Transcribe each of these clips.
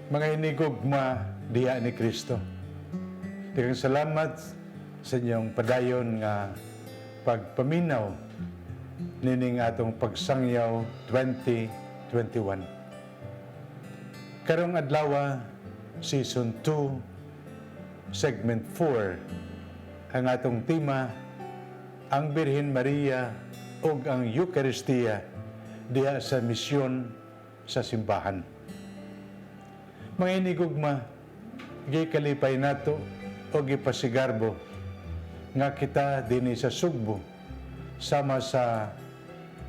Mga hinigugma diha ni Kristo. Daghang salamat sa inyong padayon nga pagpaminaw nining atong pagsangyaw 2021. Karong adlaw, Season 2, Segment 4, ang atong tema, ang Birhen Maria ug ang Eucharistia diha sa misyon sa simbahan. Mga hinigugma, gikalipay nato o gipasigarbo nga kita dinhi sa Sugbo sama sa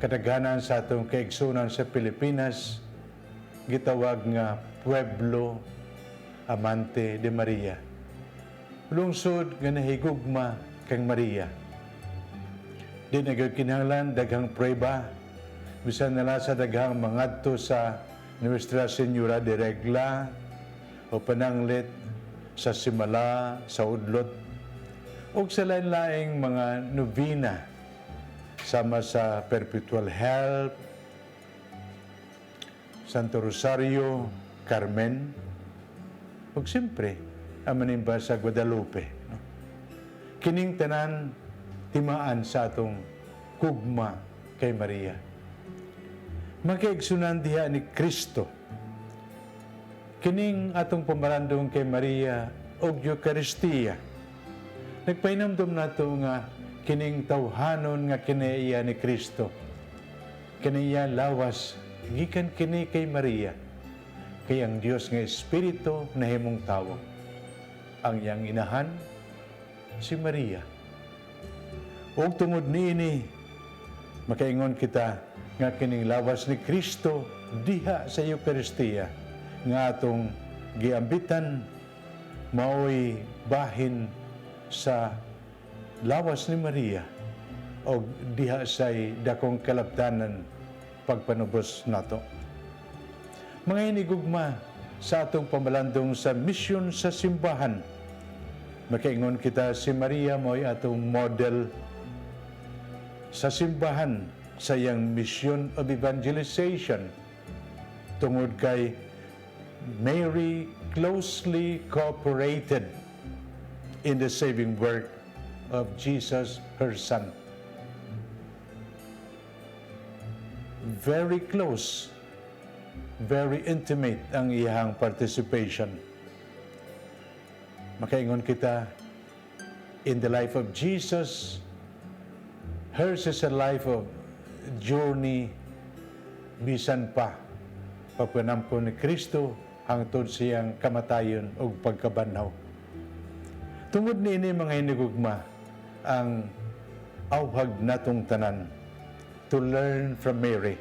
kadaghanan sa atong kaigsunan sa Pilipinas gitawag nga Pueblo Amante de Maria. Lungsod nga nahigugma kang Maria. Di nagkinahanglan daghang prueba bisan nala sa daghang mangadto sa Nuestra Señora de Regla o pananglit sa simala, sa udlot o sa lain-laing mga novena sama sa Perpetual Help, Santo Rosario, Carmen o siyempre ang manimba sa Guadalupe. Kining tanan timaan sa atong kugma kay Maria. Magkaigsunan diha ni Kristo. Kining atong pamarandong kay Maria og Eucharistia. Nagpahinamdom nato nga kining tawhanon nga kinaiya ni Kristo. Kiniya lawas gikan kini kay Maria. Kay ang Dios nga Espiritu nahimong tawo. Ang iyang inahan si Maria. Ug tungod niini makaingon kita nga kining lawas ni Kristo diha sa Eucharistia nga atong giambitan mao'y bahin sa lawas ni Maria o diha sa'y dakong kalabtanan pagpanubos nato. Mga hinigugma sa atong pamalandong sa misyon sa simbahan, makaingon kita si Maria mo'y atong model sa simbahan sa iyang mission of evangelization tungod kay Mary closely cooperated in the saving work of Jesus, her Son. Very close, very intimate ang iyang participation. Makaingon kita, in the life of Jesus, hers is a life of journey bisan pa pagpanampo ni Kristo hangtod siyang kamatayon o pagkabanhaw. Tungod niini mga hinigugma ang awhag natong tanan to learn from Mary,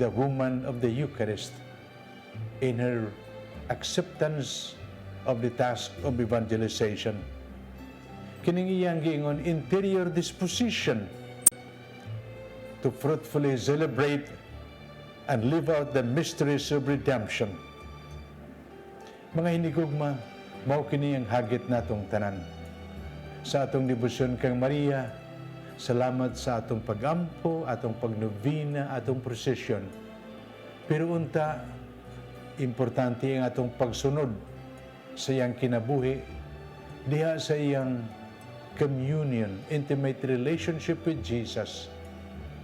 the woman of the Eucharist, in her acceptance of the task of evangelization. Kining iyang giingon interior disposition to fruitfully celebrate and live out the mysteries of redemption. Mga hinigugma, mao kini ang hagit natong tanan. Sa atong debosyon kang Maria, salamat sa atong pagampo, atong pagnovena, atong prosesyon. Pero unta, importante ang atong pagsunod sa iyang kinabuhi, diha sa iyang communion, intimate relationship with Jesus,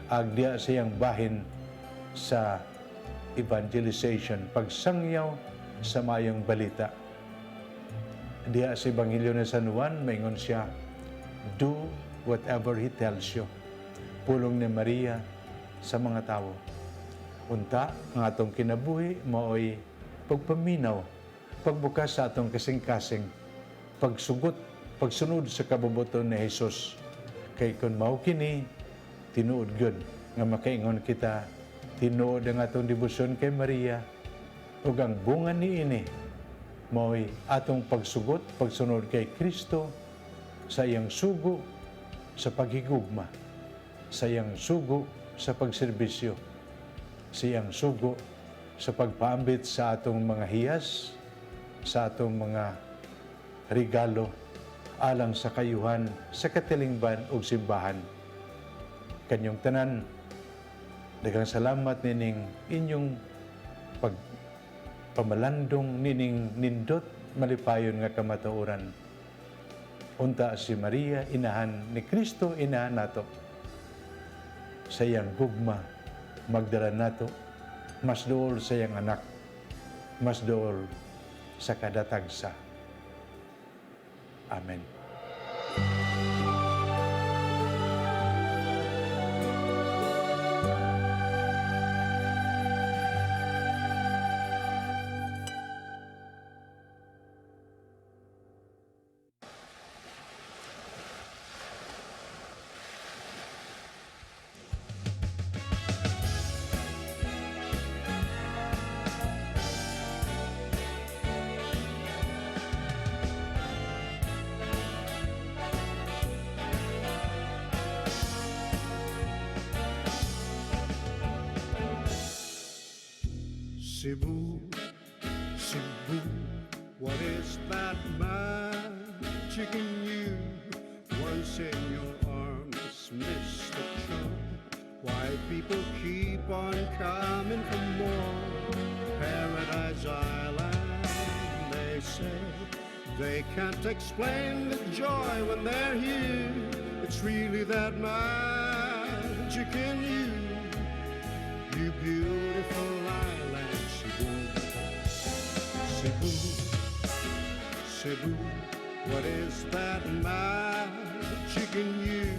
agdiya sa iyang bahin sa evangelization, pagsangyaw sa mayong balita. Diya sa Ebanghelyo ni San Juan, maingon siya, do whatever He tells you. Pulong ni Maria sa mga tao. Unta, ang atong kinabuhi, mao'y pagpaminaw, pagbukas sa atong kasing-kasing, pagsugot, pagsunod sa kabubuton ni Jesus. Kay kung mao kini, tinuod gyud nga makaingon kita, tinuod ang atong debosyon kay Maria, ug ang bunga niini mao'y atong pagsugot, pagsunod kay Kristo sa iyang sugo sa paghigugma, sa iyang sugo sa pagserbisyo, sa iyang sugo sa pagpaambit sa atong mga hiyas, sa atong mga regalo alang sa kayuhan sa katilingban ug simbahan. Kanyong tanan, daghang salamat nining inyong pamalandong nining nindot malipayon nga kamatuoran. Unta si Maria, inahan ni Kristo, inahan nato. Sa iyang gugma, magdala nato, mas dool sa iyang anak, mas dool sa kadatagsa. Amen. Cebu, Cebu, what is that magic in you? Once in your arms, Mr. Trump. Why people keep on coming for more? Paradise Island, they say. They can't explain the joy when they're here. It's really that magic in you. You beautiful island, Cebu, Cebu, Cebu, what is that magic in you?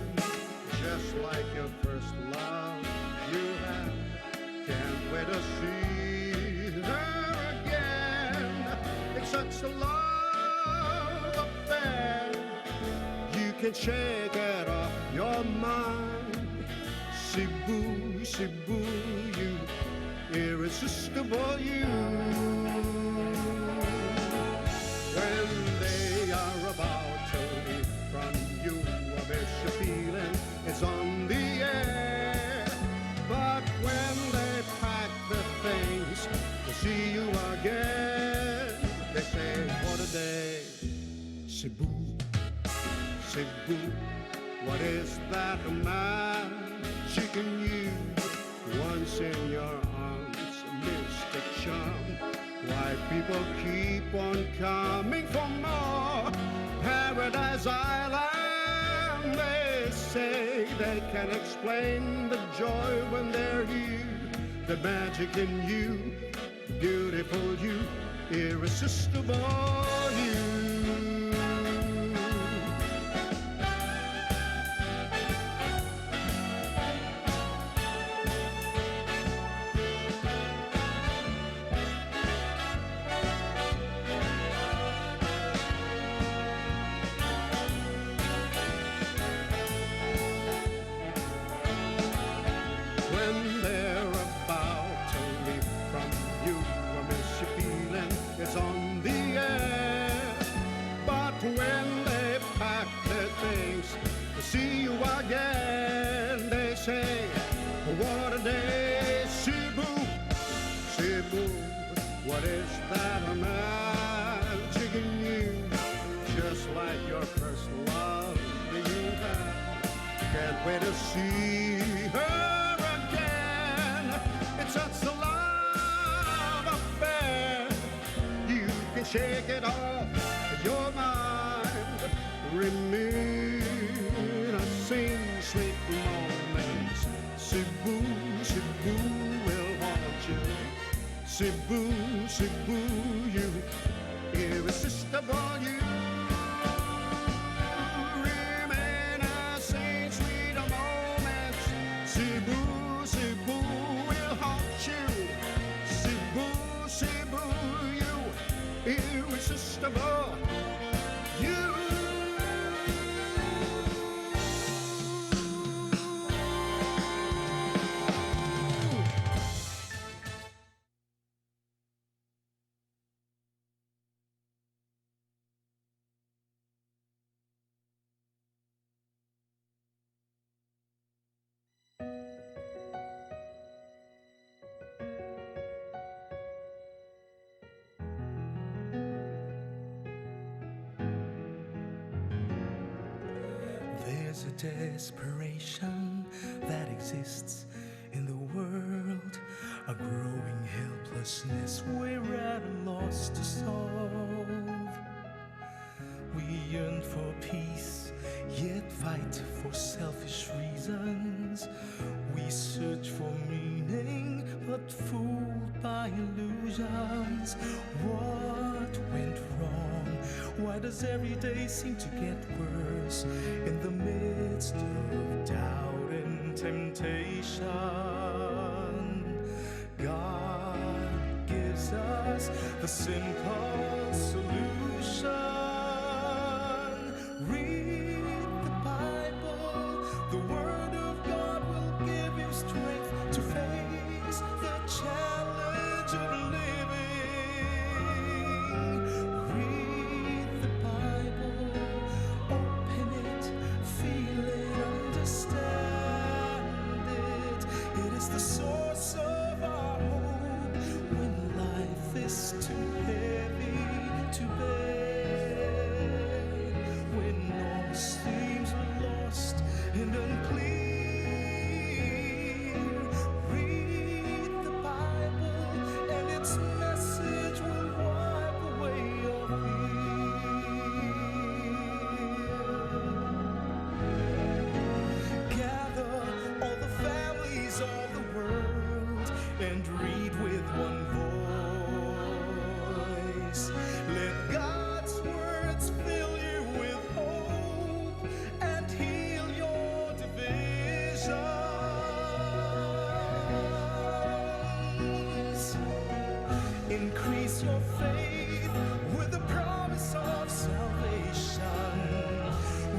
Just like your first love you had, can't wait to see her again. It's such a love affair, you can shake it off your mind. Cebu, Cebu, you irresistible you. When they are about to leave from you, I bet you feeling it's on the air. But when they pack their things to see you again, they say, what a day. Cebu, Cebu, what is that magic in you? Once in your arms, Mystic Charm. Why people keep on coming for more? Paradise Island, they say. They can explain the joy when they're here. The magic in you, beautiful you, irresistible you. See you again, they say, what a day. Cebu, Cebu, what is that magic in you? Just like your first love that you had, can't wait to see her again. It's such a love affair, you can shake it off your mind. Reminiscing sweet moments. Cebu, Cebu will haunt you. Cebu, Cebu, you irresistible you. Reminiscing sweet moments. Cebu, Cebu will haunt you. Cebu, Cebu, you irresistible you. There's a desperation that exists in the world, a growing helplessness we're at a loss to solve. We yearn for peace, yet fight for selfish reasons. We search for meaning, but fooled by illusions. What went wrong? Why does every day seem to get worse in the midst of doubt and temptation? God gives us the simple solution. Read the Bible, the Word of God will give you strength to face the challenge of living. Read the Bible, open it, feel it, understand it. It is the source of our hope when life is too heavy to bear, when all seems lost and unclear. Read the Bible, and its message will wipe away your fear. Gather all the families of the world and read with one voice. Let God's words fill you with hope and heal your divisions. Increase your faith with the promise of salvation.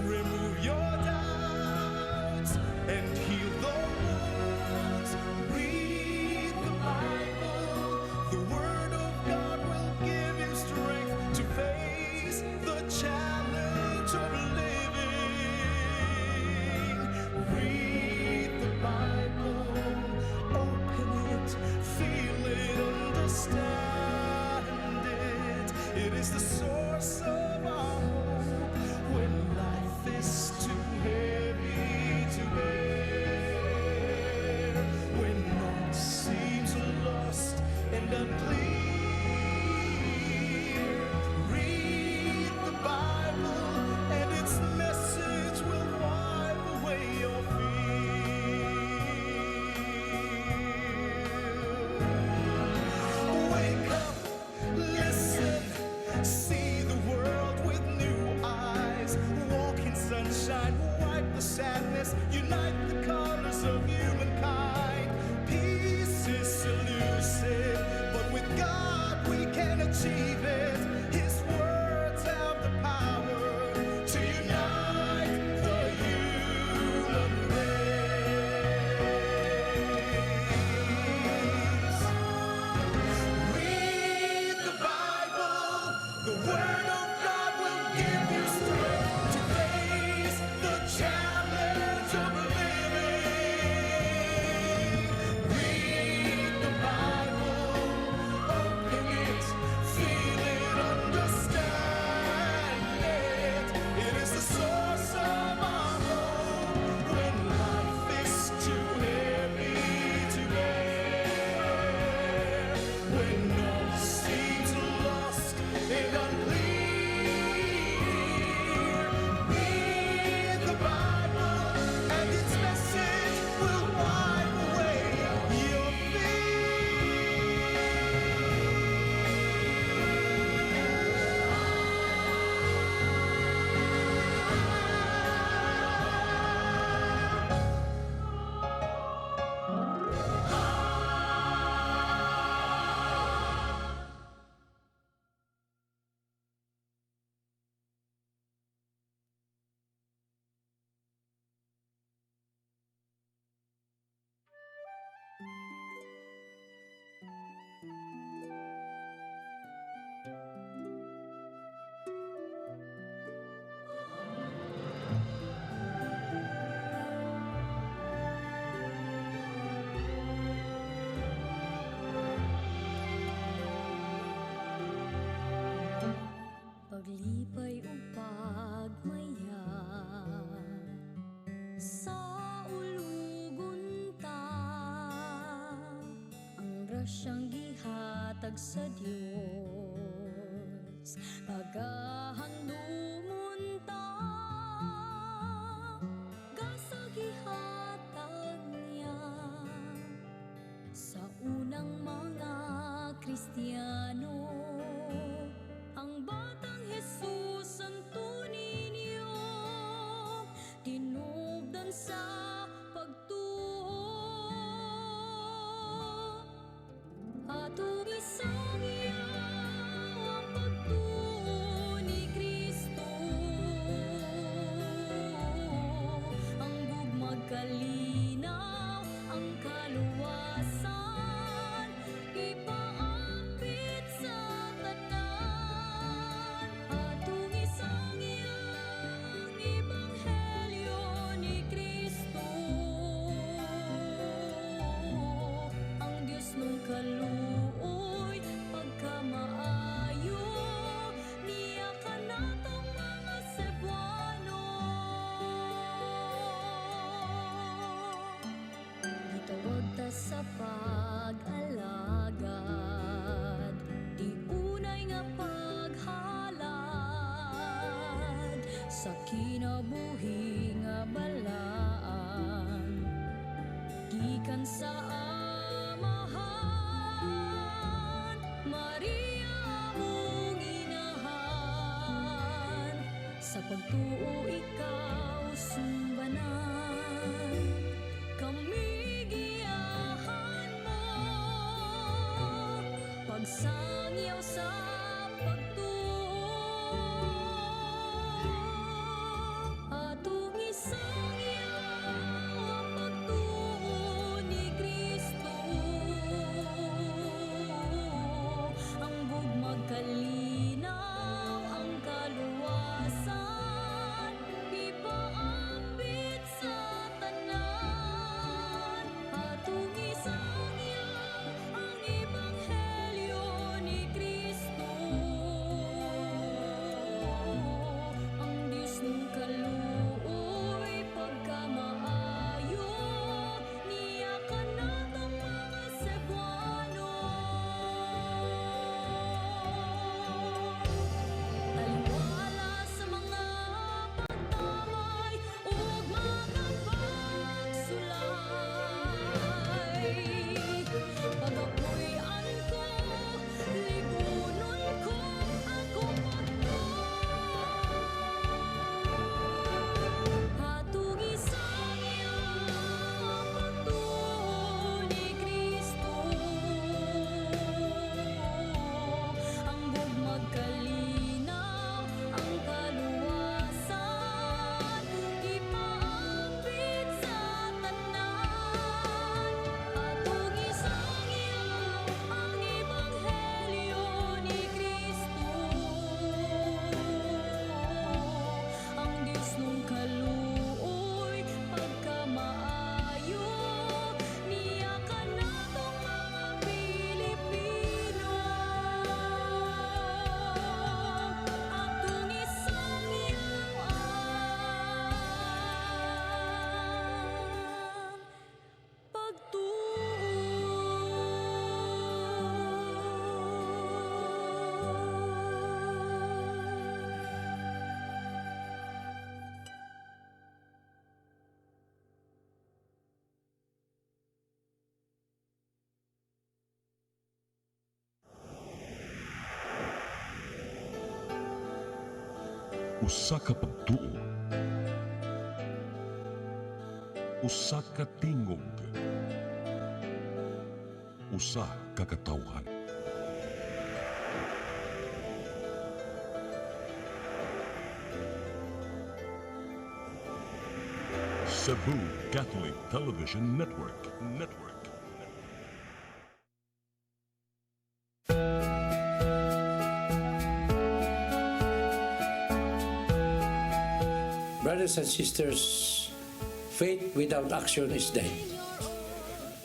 Remove your doubts and heal the wounds. Read the Bible. The Word of God will give you strength to face the challenge of living. Read the Bible. Open it, feel it, understand it. It is the source of our hope when life is too heavy to bear, when all seems lost and unclear. Read the Bible, and its message will wipe away your fear. Wake up, listen, see the world with new eyes. Walk in sunshine, wipe the sadness, unite the colors of humankind. Peace is elusive, but with God we can achieve it. His words have the power to unite the human race. Read the Bible, the Word of God will give you strength to face the challenge of living. Read the Bible, open it, feel it, understand it. It is the source of our hope when life is too heavy to bear, when all seems lost and unclear. Read the Bible, and its message will wipe away your Paglipay o pagmaya sa ulugon ta. hatag sa Dios pagahandumunta gasagihatag niya sa unang mga Kristiyano. Ang batang Jesus ang tunay niyo tinubdan sa pagtuo. Atong isang ang pagtuo ni Kristo, ang gugmag kalinaw, ang kaluwasan, ipaapit sa tanan. Atong isang ang ebanghelyo ni Kristo, ang Diyos nung kaluoy pagkamaayo, niya ka natong mga Cebuano. Gitawag ta sa pag-alagad, di unay nga paghalad sa kinabuhi nga balaan, gikan sa amahan, Maria mong inahan, sa pagtuo ikaw sumbanan, kami giyahan mo, pagsangyaw sa pagtuo. Atong isangyaw ang pagtuo ni Kristo, ang gugmag kalinaw, ang kaluwasan, ipaapit sa tanan. Atong isangyaw ang ebanghelyo ni Kristo, ang Diyos nung kaluoy pagkamaayo, niya ka natong mga Cebuano. Taliwala sa mga pagtamay ug mga pagsulay, pagapuy-an ko, ligunon ko akong pagtuo. Atong isangyaw ang pagtuo ni Kristo, ang gugmag kalinaw, ang kaluwasan, ipaapit sa tanan. Atong isangyaw ang ebanghelyo ni Kristo, ang Diyos nung kaluoy pagkamaayo, niya ka natong mga Pilipino. Atong isangyaw ang pagtuo. Usa ka pagtuo, usa ka tingog, usa ka katawhan. Cebu Catholic Television Network. Brothers and sisters, faith without action is dead.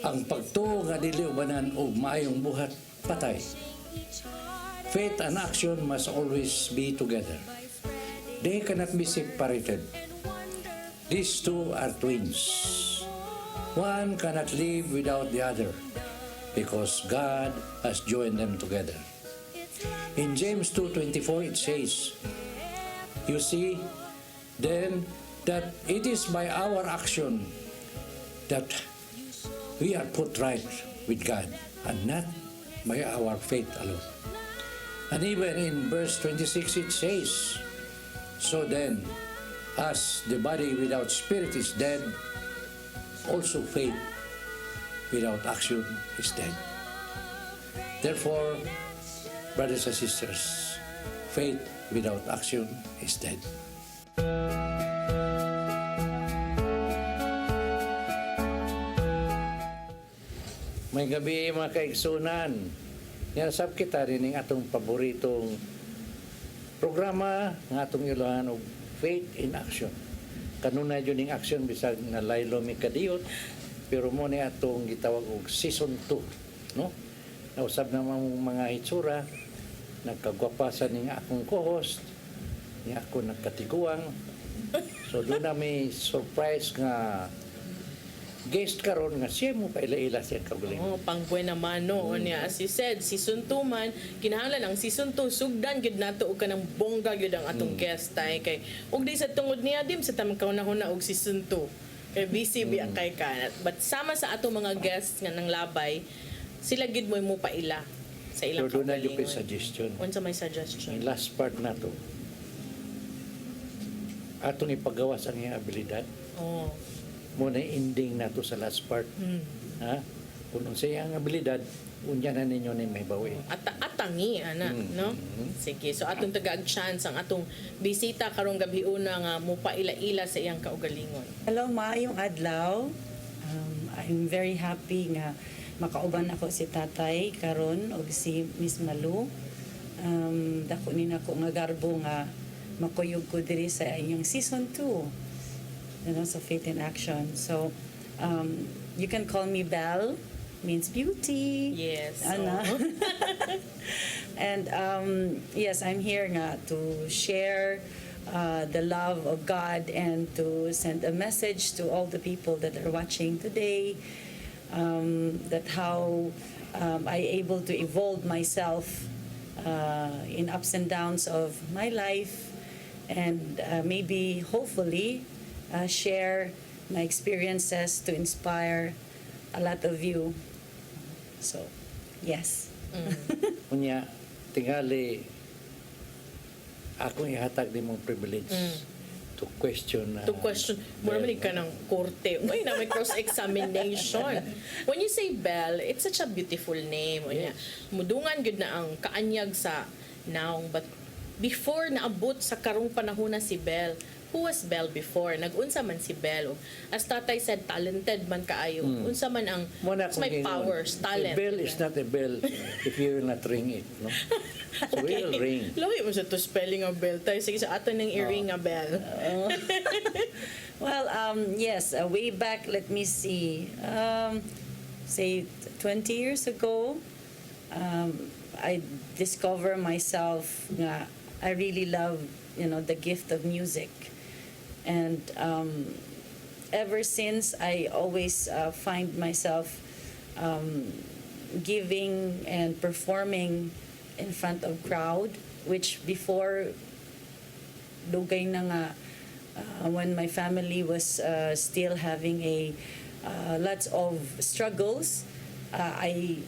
Ang pagtuo nga dili ubanan og maayong buhat patay. Faith and action must always be together. They cannot be separated. These two are twins. One cannot live without the other. because God has joined them together. In James 2:24 it says, you see, then that it is by our action that we are put right with God and not by our faith alone. And even in verse 26 it says, so then, as the body without spirit is dead, also faith without action is dead. Therefore, brothers and sisters, faith without action is dead. May gabi mga kaigsunan. Yanasab kita rin ang atong paboritong programa ng atong iluhan og Faith in Action. Kanunay yun yung action bisag na laylo mi kadiyot, pero mo ni atong gitawag og season 2, no? Nausab na mga hitsura, nagkagwapasan ni akong co-host, ni ako nagkatiguang. So doon na may surprise nga guest karon nga siya mo paila-ila siya kaguling. Oh, pang buena mano niya. As you said, season 2 man, kinahanglan ang season 2 sugdan gyud nato og kanang bongga gyud ang atong guest tay kay ug di sa tungod niya dim sa tamang kauna-una og season 2. Kay busy biya kay kanat. But sama sa atong mga guests nga nang labay, sila gyud mo paila sa ilang So doon na yung kaugalingon. suggestion. Unsa may suggestion? Yung last part na to, atong ipagawas ang iyang abilidad. Oh. Muna ending na to sa last part. Ha? Kung sa iyang abilidad, unya na ninyo ni may bawi. Atangi ana, no? Sige, so atong tagaag chance ang atong bisita karong gabi una nga mo paila-ila sa iyang kaugalingon. Hello, maayong adlaw. I'm very happy nga makauban ako si tatay karon og si Miss Malu. Dako ni nako nga garbo nga makuyog ko diri sa inyong season 2. Sa Faith in Action. So, you can call me Belle, means beauty. Yes. Ana. And yes, I'm here nga to share the love of God and to send a message to all the people that are watching today, that how I able to evolve myself in ups and downs of my life, and maybe hopefully share my experiences to inspire a lot of you. So, yes. Unya, tingali, akong ihatag din mong privilege to question. To question, mo naman ka ng korte. Uy, na may cross-examination. When you say Belle, it's such a beautiful name. Yes. Mudungan gud na ang kaanyag sa naong. But before naabot sa karong panahon na si Belle, who was Belle before? Nag-unsa man si Belle. As tatay said, talented man kaayo. Unsa man ang may powers, talent. A bell is not a bell if you will not ring it. No? So we will ring. Lawi mo sa to spelling of Belle. Tayo, sige sa ato ng i-ring nga Belle. Well, yes, way back, let me see, say 20 years ago, I discover myself nga I really love, the gift of music. And ever since, I always find myself giving and performing in front of crowd, which before, dugay na nga, when my family was still having lots of struggles, I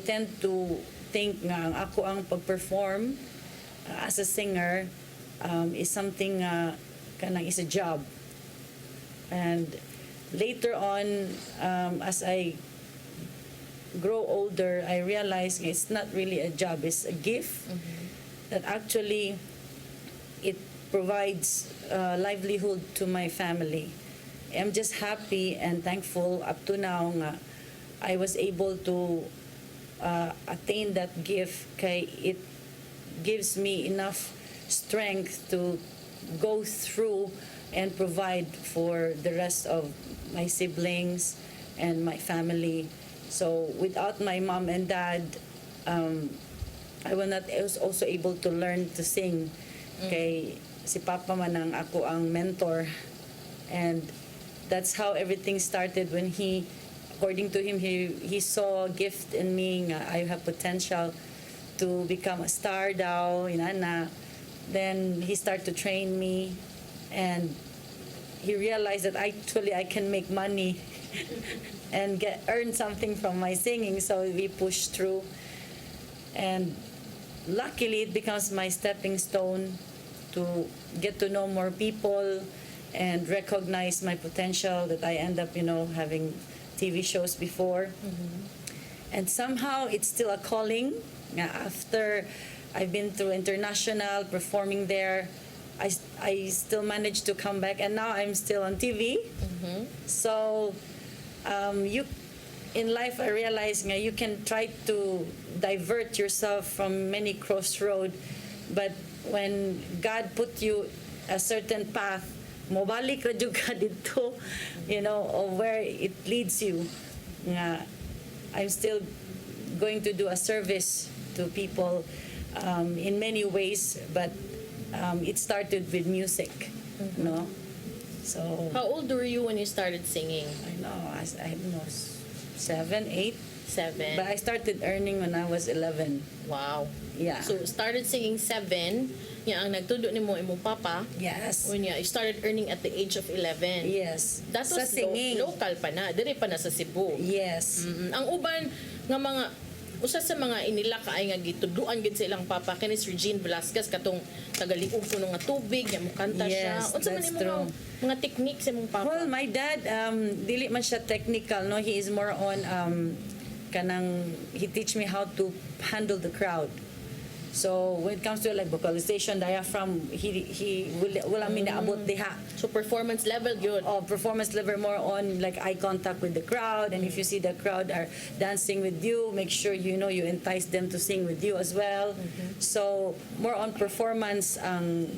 tend to think nga ang ako ang pag-perform as a singer is something kanang is a job. And later on, as I grow older, I realize it's not really a job, it's a gift that actually it provides livelihood to my family. I'm just happy and thankful up to now nga I was able to attain that gift kay it gives me enough strength to go through and provide for the rest of my siblings and my family. So without my mom and dad, I was also able to learn to sing. Kay si Papa man ang ako ang mentor, and that's how everything started when he according to him, he saw a gift in me. Nga I have potential to become a star daw, inana. Then he started to train me, and he realized that actually I can make money and earn something from my singing. So we pushed through, and luckily it becomes my stepping stone to get to know more people and recognize my potential, that I end up, having TV shows before. And somehow it's still a calling. Nga after I've been through international performing there, I still managed to come back, and now I'm still on TV. So you in life, I realize nga you can try to divert yourself from many crossroad, but when God put you a certain path, mobalik ra jud ka dito, of where it leads you. Nga I'm still going to do a service to people in many ways, but it started with music, no? So How old were you when you started singing? I don't know, 7, 8. 7. But I started earning when I was 11. Wow. Yeah. So started singing 7. Nga ang nagtudo ni mo imong papa. Yes. When you started earning at the age of 11. Yes. That Sa was singing. local pa na. Diri pa na sa Cebu. Yes. Ang uban nga mga usa sa mga inila kaay nga gituduan gid sa ilang papa kini si Regine Velasquez katong tagaliog kuno nga tubig nga mukanta siya. Yes, Unsa man that's imong mga technique sa imong papa? Well, my dad, dili man siya technical, no? He is more on, he teach me how to handle the crowd. So when it comes to like vocalization, diaphragm, he wala mi naabot diha. So performance level yun. Performance level more on like eye contact with the crowd, and if you see the crowd are dancing with you, make sure you entice them to sing with you as well. So more on performance ang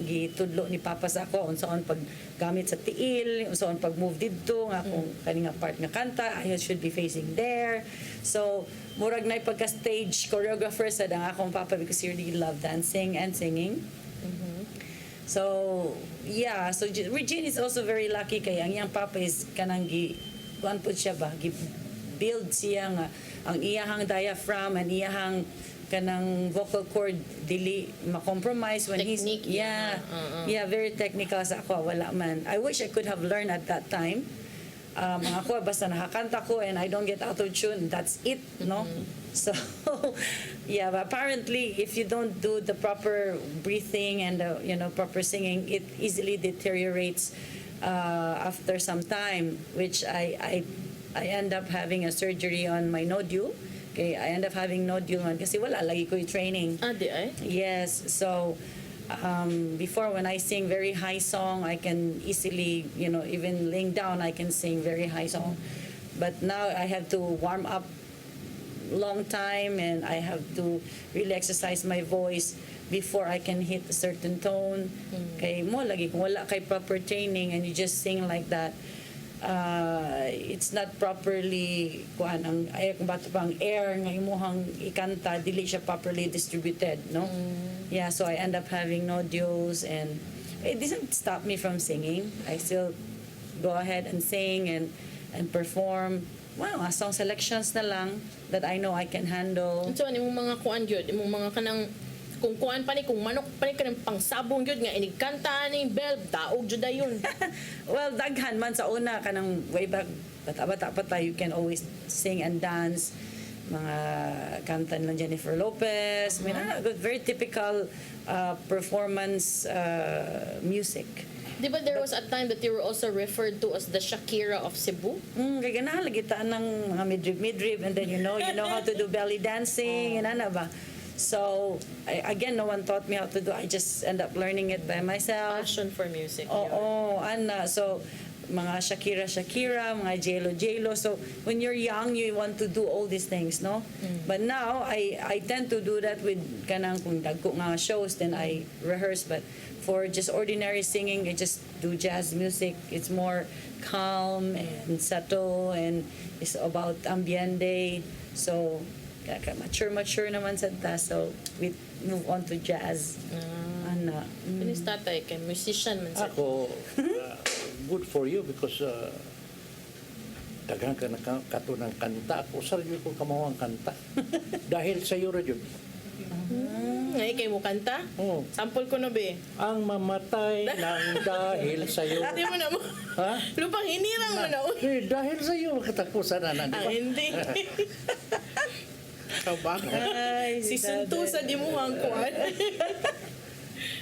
gitudlo ni Papa sa ako unsaon pag gamit sa tiil, unsaon pag move didto nga kung kani nga part nga kanta, I should be facing there. So murag na pagka stage choreographer sa ang akong papa because he really loved dancing and singing. So yeah, so Regine is also very lucky kay ang iyang papa is kanang kuan pud siya ba build siya nga ang iyahang diaphragm and iyahang kanang vocal cord dili ma-compromise when Technique, very technical sa ako wala man. I wish I could have learned at that time. Ako basta nakakanta ko and I don't get out of tune, that's it, no? So yeah, but apparently if you don't do the proper breathing and proper singing, it easily deteriorates after some time, which I end up having a surgery on my nodule. Okay, I end up having nodule man kasi wala lagi ko yung training. Di ay? Yes, so before when I sing very high song, I can easily, even laying down, I can sing very high song. But now I have to warm up long time and I have to really exercise my voice before I can hit a certain tone. Kay mo lagi kung wala kay proper training and you just sing like that, it's not properly kuan ang kung bato pang air nga imuhang ikanta dili siya properly distributed, no? Yeah, so I end up having nodules and it doesn't stop me from singing. I still go ahead and sing and perform. Well, song selections na lang that I know I can handle. So imong mga kuan gyud, imong mga kanang kung kuan pa ni kung manok pa ni kanang pangsabong gyud nga inigkanta ni Bell daog jud ayon. Well, daghan man sa una kanang way back bata-bata pa tayo, you can always sing and dance. Mga kanta ng Jennifer Lopez, very typical performance music. Di ba there was a time that you were also referred to as the Shakira of Cebu? Kaya ganahan lagi taan ng mga midrib, and then you know how to do belly dancing, ba? So, again, no one taught me how to do. I just end up learning it by myself. Passion for music. So mga Shakira, mga J-Lo. So when you're young, you want to do all these things, no? But now I tend to do that with kanang kung dagko nga shows, then I rehearse. But for just ordinary singing, I just do jazz music. It's more calm and subtle, and it's about ambiente. So mature naman sa ta. So we move on to jazz. Pinis tatay kay musician man sa. Ako, good for you because Daghang ka katunang kanta. Ako sarili ko kamawang kanta. Dahil sa iyo, Radyo. Ngayon kayo mo kanta? Oo. Sample ko na be. Ang mamatay ng dahil sa iyo. Hindi mo na mo. Ha? Lupang hinirang mo na. Dahil sa iyo, katapusan na. Di Ang ba? hindi. Ay, si Sisunto Daddy. sa di mo ang kuwan.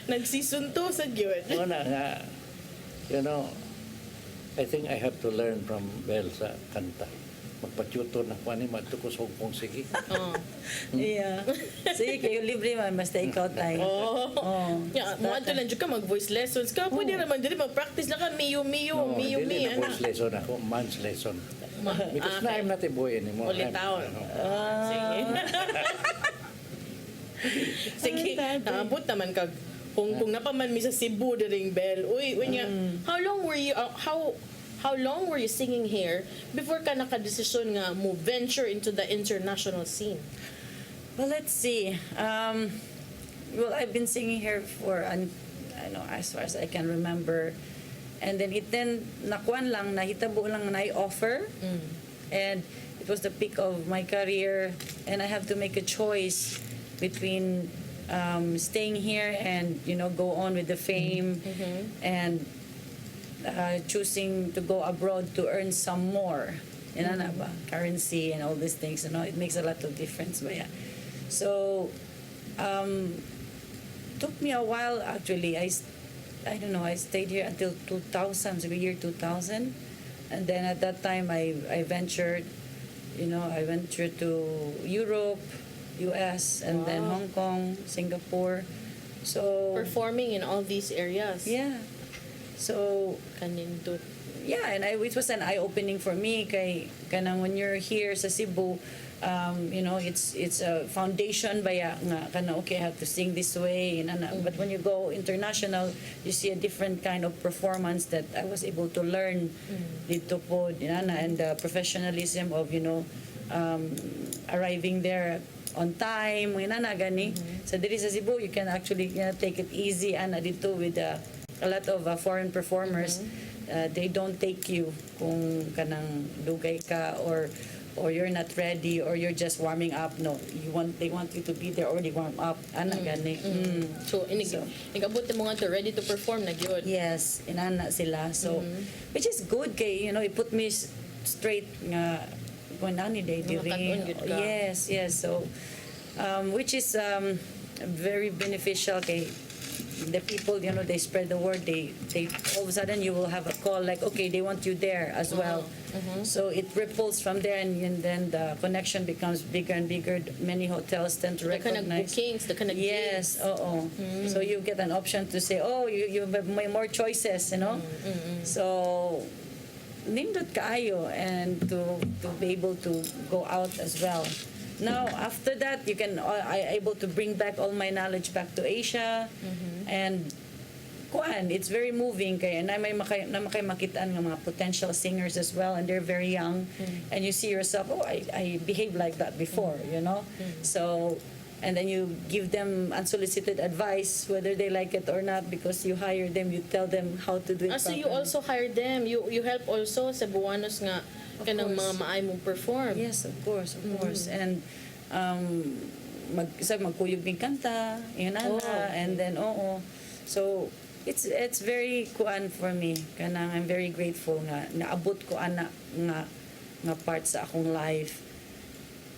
Nagsisunto sa Diyod. Una nga, you know, I think I have to learn from Bel sa kanta. Magpa-tutor na kuha ni Matukos Hong Kong sige. Oh. Yeah. Sige, kayo libre man, basta ikaw tayo. Oh. Yeah, mo ato lang jud ka mag-voice lessons ka. Pwede naman dili mag-practice lang ka miyo No, miyo dili na ana. voice lesson ako, man's lesson. Because na I'm not a boy anymore. Ulit taon. Sige. Sige, naabot naman kag kung napaman mi sa Cebu diring Bel. Uy, unya, how long were you how long were you singing here before ka nakadesisyon nga mo venture into the international scene? Well, let's see. Well, I've been singing here for, I know, as far as I can remember. And then nakuan lang, nahitabo lang na I-offer. And it was the peak of my career. And I have to make a choice between staying here and, go on with the fame and choosing to go abroad to earn some more. Ba? Currency and all these things, it makes a lot of difference. But yeah. So, took me a while actually. I don't know, I stayed here until 2000, so the year 2000. And then at that time I ventured, to Europe, US, and then Hong Kong, Singapore. So, Performing in all these areas. yeah. So, Kanindot. yeah, and it was an eye-opening for me kay kanang when you're here sa Cebu, it's a foundation baya nga kana okay, I have to sing this way but when you go international, you see a different kind of performance that I was able to learn dito po and the professionalism of arriving there on time gani. So diri sa Cebu you can actually take it easy dito with a lot of foreign performers. They don't take you kung kanang dugay ka or you're not ready or you're just warming up. No, they want you to be there already warm up. Gani. So, inigabot mo nga to ready to perform na gyud. Yes, inana sila. So, which is good kay, it put me straight nga kung ani day Makakaon gyud ka. Yes. So, which is very beneficial kay the people, they spread the word. They all of a sudden you will have a call like, okay, they want you there as well. So it ripples from there, and then the connection becomes bigger and bigger. Many hotels tend to The kind of recognize. bookings, the kind of Yes, oo. So you get an option to say, oh, you have more choices, So nindot kaayo and to be able to go out as well. Now after that, you can I able to bring back all my knowledge back to Asia, and it's very moving kay na may makitaan ng mga potential singers as well, and they're very young, and you see yourself, I behaved like that before, So, and then you give them unsolicited advice whether they like it or not, because you hire them, you tell them how to do it So you properly. also hire them. You help also sa Buwanos nga kanang course. mga maay mong perform. Yes, of course. And magkuyog ng kanta, and then So it's very kuan for me. Kanang I'm very grateful nga naabot ko nga part sa akong life.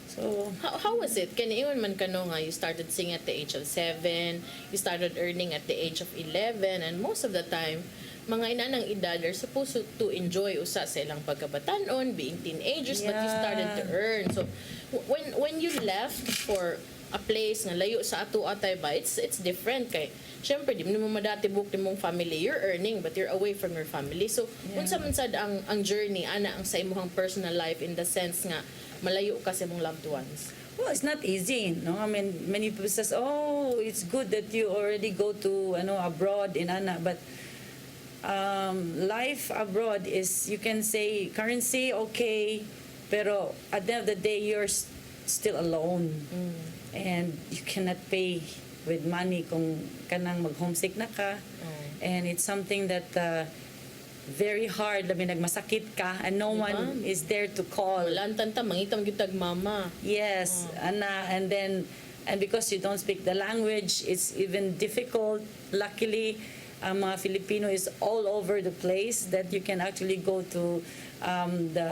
So How was it? Kaniingon man kano nga you started singing at the age of 7, you started earning at the age of 11, and most of the time mga inanang edad are supposed to enjoy usa sa ilang pagkabatanon, being teenagers, but you started to earn. So when you left for a place nga layo sa ato atay ba, it's different kay syempre di mo madati book ni mong family, you're earning but you're away from your family. So unsa man sad ang journey ana ang sa imong personal life in the sense nga malayo ka sa imong loved ones? well, it's not easy, no? I mean, many people says, "Oh, it's good that you already go to abroad in ana," but life abroad is, you can say, currency okay, pero at the end of the day you're still alone, and you cannot pay with money kung kanang mag-homesick na ka, and it's something that very hard, labi nagmasakit ka, and no one is there to call. Wala tanta mangitam gyud tag mama. Yes, and then because you don't speak the language, it's even difficult. Luckily, mga Filipino is all over the place that you can actually go to the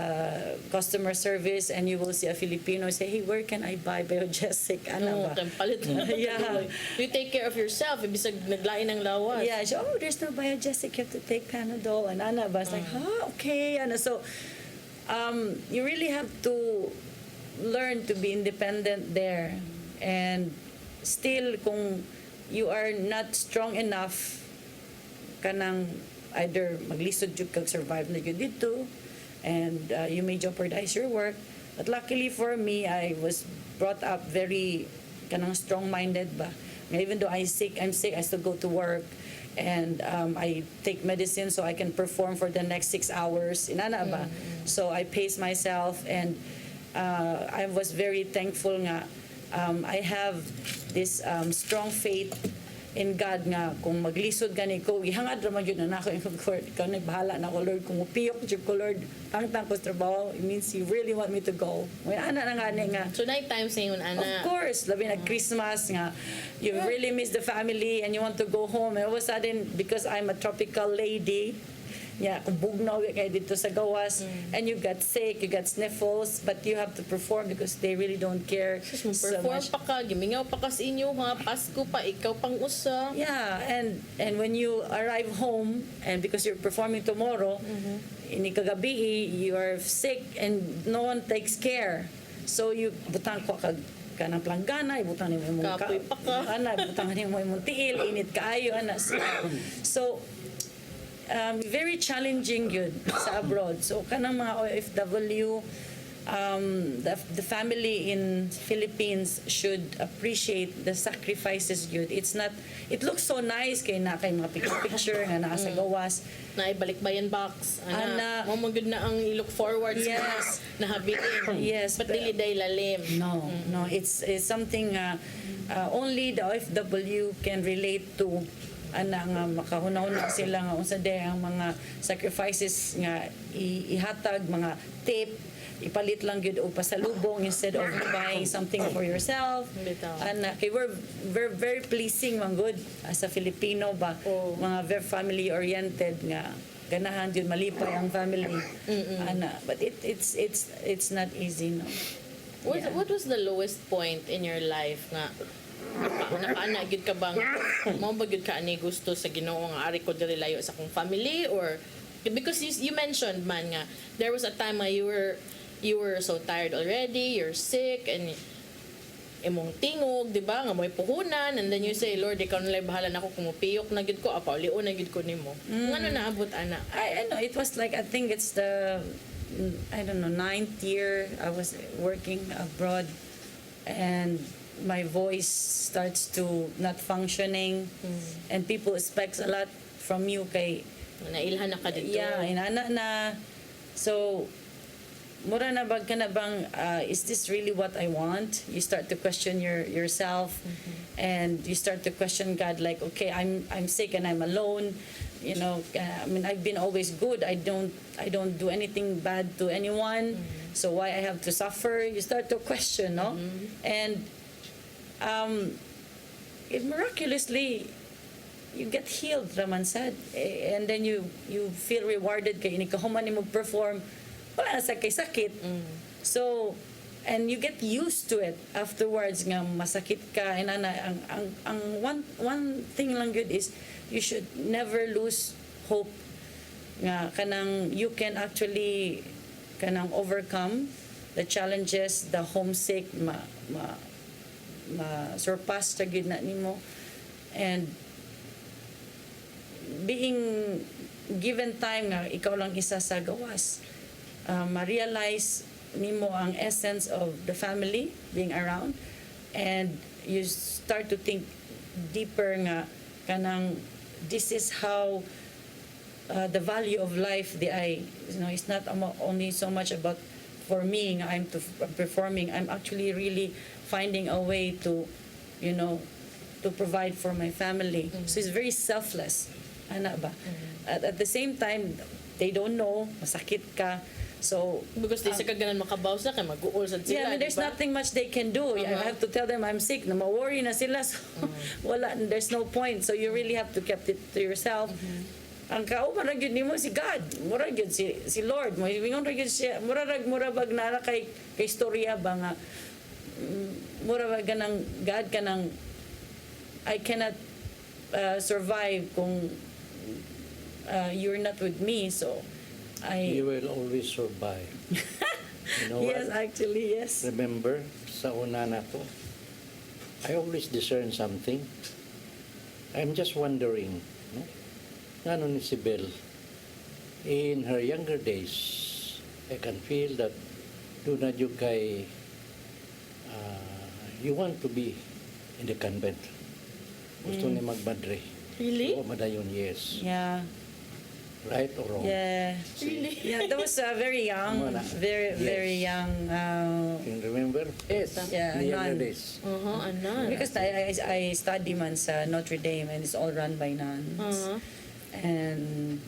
customer service and you will see a Filipino say, "Hey, where can I buy Biogesic?" Ano No, ba? palit na. Yeah. You take care of yourself, bisag naglain ng lawas. Yeah, so, oh, there's no Biogesic, you have to take Panadol. And Ana ba? It's like, okay. Ano, so, you really have to learn to be independent there. And still, kung you are not strong enough, kanang either maglisod jud kag survive na jud dito, and you may jeopardize your work. But luckily for me, I was brought up very kanang strong-minded ba. Even though I'm sick, I still go to work. And I take medicine so I can perform for the next 6 hours. Inana ba? So I pace myself, and I was very thankful nga. I have this strong faith in God nga kung maglisod gani ko ihangad ra man jud na nako yung Lord, ikaw nagbahala na ko Lord, kung upiyok jud ko Lord tangtang ko sa trabaho, it means you really want me to go. May ana na gani nga. So night times ngayon, ana. Of course, labi na Christmas nga, you really miss the family and you want to go home. And all of a sudden, because I'm a tropical lady, kung bugnaw kayo dito sa gawas, and you got sick, you got sniffles, but you have to perform because they really don't care so Perform much. pa ka, gimingaw pa ka sa inyo, mga Pasko pa, ikaw pang usa. Yeah, and when you arrive home, and because you're performing tomorrow, ini kagabi, you are sick and no one takes care. So you butang ko kag kanang planggana, ibutang nimo imong Kapoy pa ka. ana, ibutang nimo imong tiil, init kaayo ana. So very challenging yun sa abroad. So kanang mga OFW, the family in Philippines should appreciate the sacrifices yun. It looks so nice kay na kay mga picture nga naa sa gawas. Na ibalik-bayan box. Ana. Mo magud na ang i-look forward sa mga Yes. nahabilin. Yes, But dili day lalim. No, it's something only the OFW can relate to. Ana nga makahunahuna sila nga unsa day ang mga sacrifices nga ihatag, mga tip, ipalit lang gyud og pasalubong instead of buying something for yourself. Bitaw. Ana kay we're very pleasing man good as a Filipino ba, Oh. mga very family oriented nga ganahan jud malipay ang family. Ana, but it's not easy, no. What was the lowest point in your life nga nakaana gyud ka bang mo ba gyud ka ani gusto sa Ginoo nga ari ko diri layo sa akong family, or because you mentioned man nga there was a time nga you were so tired already, you're sick, and imong tingog, di ba, nga may puhunan, and then you say, Lord, ikaw na lang bahala na ako, kung upiyok na gid ko, apauli na gid ko nimo. Ngano naabot ana? I know it was like, I think it's the I don't know 9th year I was working abroad, and my voice starts to not functioning, and people expect a lot from you kay Nailhan na ka dito. yeah inana na. So mura na bag ka na bang is this really what I want? You start to question yourself, and you start to question God, like, okay, I'm sick and I'm alone, you know. I mean, I've been always good. I don't do anything bad to anyone, so why I have to suffer? You start to question, no? And it miraculously you get healed, Raman said, and then you feel rewarded kay ini kahuman nimo perform, wala na sa kay sakit. So, and you get used to it afterwards nga masakit ka, and ang one thing lang good is you should never lose hope nga kanang you can actually kanang overcome the challenges, the homesick, surpass ta gid na nimo, and being given time nga ikaw lang isa sa gawas, ma-realize nimo ang essence of the family being around, and you start to think deeper nga kanang this is how the value of life it's not only so much about for me nga I'm performing. I'm actually really finding a way to to provide for my family. So it's very selfless. Ana ba? At the same time, they don't know, masakit ka. So, Because di sa kaganan makabaw sa kay mag-uol sa sila. yeah, I mean, there's di ba? nothing much they can do. I have to tell them I'm sick, na ma-worry na sila. So, wala, there's no point. So, you really have to keep it to yourself. Ang kauban ra gyud nimo si God. Mura gyud si Lord. Mo ingon ra gyud siya. Mura bag nara kay istorya ba nga mura ba ganang God kanang I cannot survive kung you're not with me. So, You will always survive. You know yes, what? actually, yes. Remember, sa una na to, I always discern something. I'm just wondering, no? Ngano ni si Belle, in her younger days, I can feel that doon na yung kay, you want to be in the convent. Gusto ni magmadre. Really? O madayon, yes. Yeah. Right or wrong? Yeah. Really? Yeah, that was very young. Wala. Very young. Can you remember? Yes. Yeah, in the younger nun. days. Anan. Because I study man sa Notre Dame and it's all run by nuns. And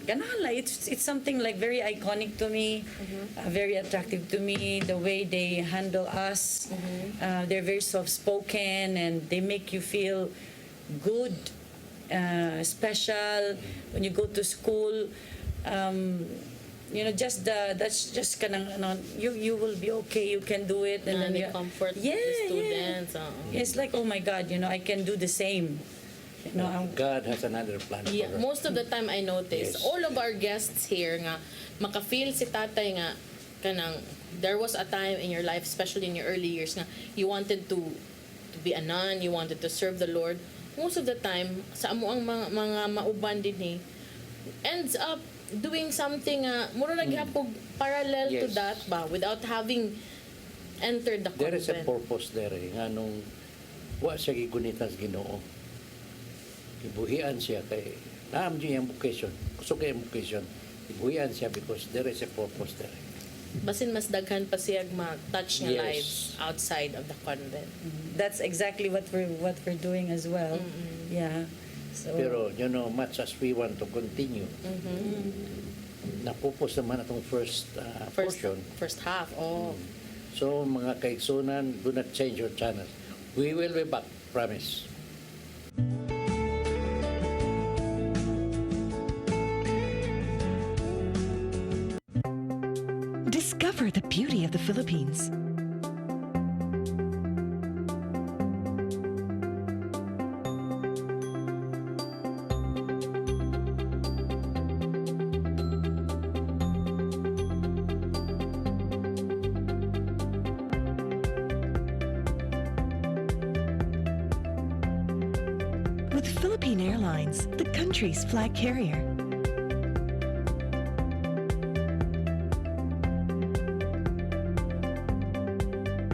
ganahan lang, it's something like very iconic to me, very attractive to me, the way they handle us. They're very soft-spoken and they make you feel good, special when you go to school. You know, that's just kanang you will be okay, you can do it, and then they you comfort yeah, the students. yeah. It's like, oh my God, you know, I can do the same. You know, God has another plan for Yeah, her. most of the time I notice Yes. all of our guests here nga maka-feel si tatay nga kanang there was a time in your life, especially in your early years, nga you wanted to be a nun, you wanted to serve the Lord. Most of the time sa amo ang mga mauban din ends up doing something mura naghapog parallel to Yes. that ba without having entered the There is a convent. purpose there. Nga nung wa siya gigunitan sa Ginoo. Ibuhian siya kay naam niya yung vocation. Gusto kay yung vocation. Ibuhian siya because there is a purpose there. Basin mas daghan pa siya ma-touch nga Yes. lives outside of the convent. that's exactly what we're doing as well. Yeah. So Pero, you know, much as we want to continue, napupos naman itong first portion. First half. Oh. So, mga kaigsunan, do not change your channel. We will be back. Promise. Discover the beauty of the Philippines. With Philippine Airlines, the country's flag carrier.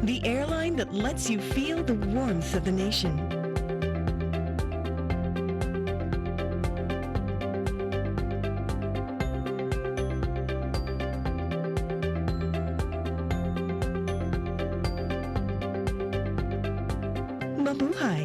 The airline that lets you feel the warmth of the nation. Mabuhay!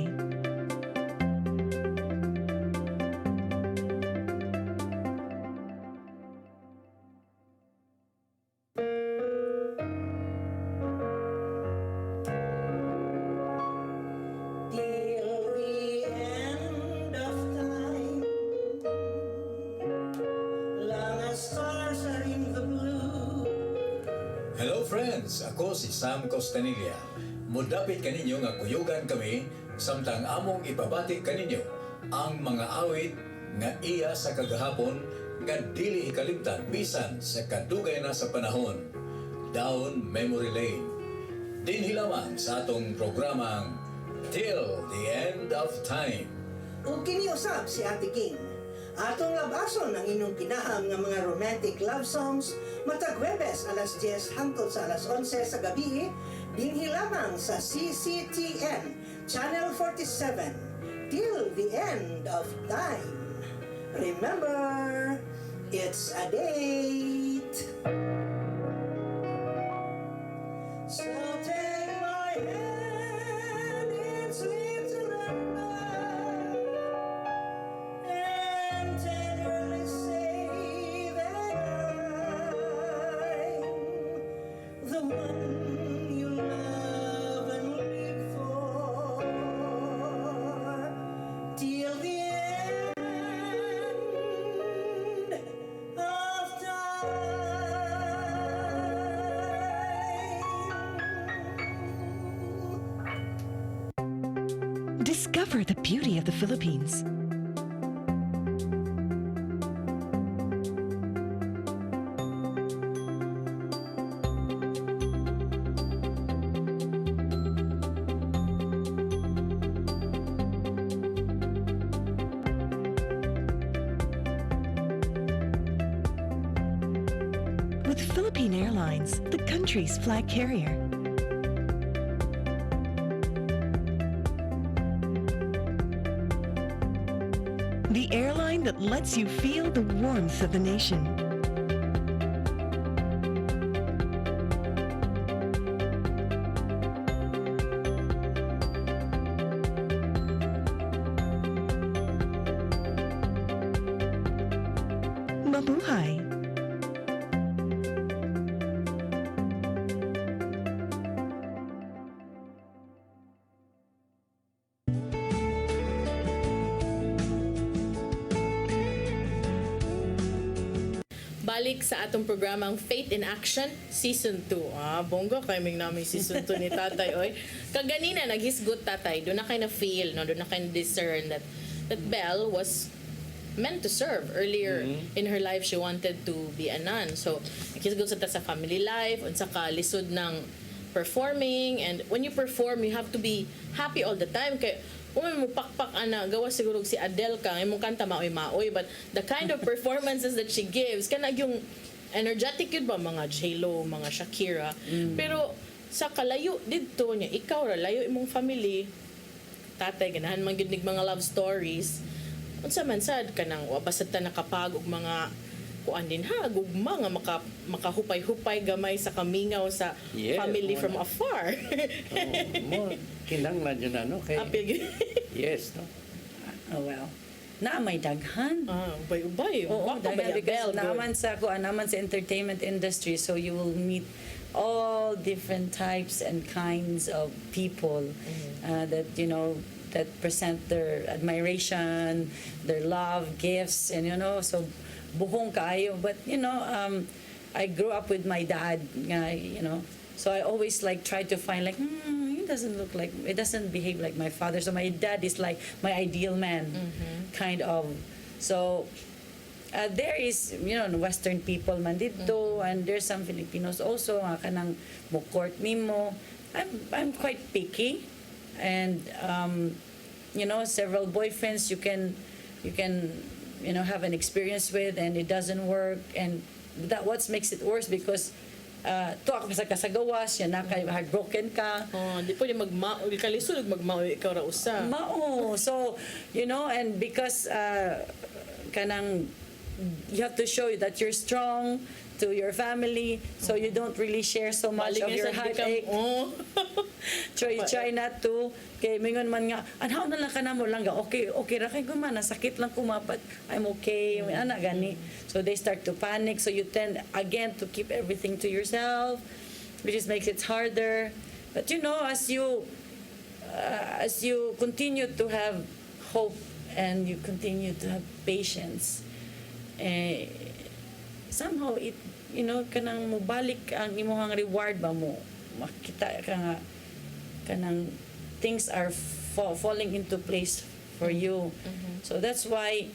Till the end of time, long as stars are in the blue. Hello friends! Ako si Sam Costanilla. Mudapit kaninyo nga kuyugan kami samtang among ipabati kaninyo ang mga awit nga iya sa kagahapon nga dili ikalimtan bisan sa kadugay na sa panahon. Down Memory Lane. Dinhi lamang sa atong programang Till the End of Time. Ug kini usab si Ate King. Atong labason ang inyong kinahang nga mga romantic love songs matag Huwebes alas 10 hangtod sa alas 11 sa gabi dinhi lamang sa CCTN Channel 47 till the end of time. Remember, it's a date. So take my hand, it's late to remember. and tenderly say that I'm the one you love and live for till the end of time. Discover the beauty of the Philippines. With Philippine Airlines, the country's flag carrier. The airline that lets you feel the warmth of the nation. Mabuhay! Balik sa atong programang Faith in Action Season 2. Bongga kay namin Season 2 ni Tatay oy. Kaganina naghisgot Tatay, do na kay na feel, no, do na kay na discern that Belle was meant to serve. Earlier in her life she wanted to be a nun. So naghisgot sa family life unsa ka lisod ng performing, and when you perform you have to be happy all the time kay kung mo pakpak ana gawa siguro si Adele ka imong kanta maoy but the kind of performances that she gives kana yung energetic yun ba mga J-Lo, mga Shakira, pero sa kalayo didto niya ikaw ra layo imong family tatay ganahan man gyud nig mga love stories unsa man sad kanang wa basad ta nakapag og mga kuan din ha gugma nga makahupay-hupay gamay sa kamingaw sa family from afar. Mo kinahanglan yun kay Apil. yes no. Oh, well. Na may daghan. Ubay-ubay. Oo, Wako ba daghan ya, because Belle? naman sa entertainment industry, so you will meet all different types and kinds of people that that present their admiration, their love, gifts, and so buhong kaayo. But I grew up with my dad, so I always try to find he doesn't behave like my father. So my dad is like my ideal man, kind of. So there is Western people man dito, and there's some Filipinos also nga kanang mo court nimo. I'm quite picky, and several boyfriends you can have an experience with, and it doesn't work, and that what makes it worse because to ako sa kasagawas yan na kay heartbroken ka. Di pwede kalisod magmao ikaw ra usa. Mao. So, and because kanang you have to show that you're strong to your family, so you don't really share so much of your heartache. So you try not to. Kay mingon man nga, anhaw na lang ka na mo lang ga, okay ra kay gumana, sakit lang kumapat, I'm okay, ana gani. So they start to panic, so you tend again to keep everything to yourself, which just makes it harder. But as you continue to have hope and you continue to have patience, somehow it kanang mubalik ang imong reward ba mo, makita ka nga kanang things are falling into place for you. So that's why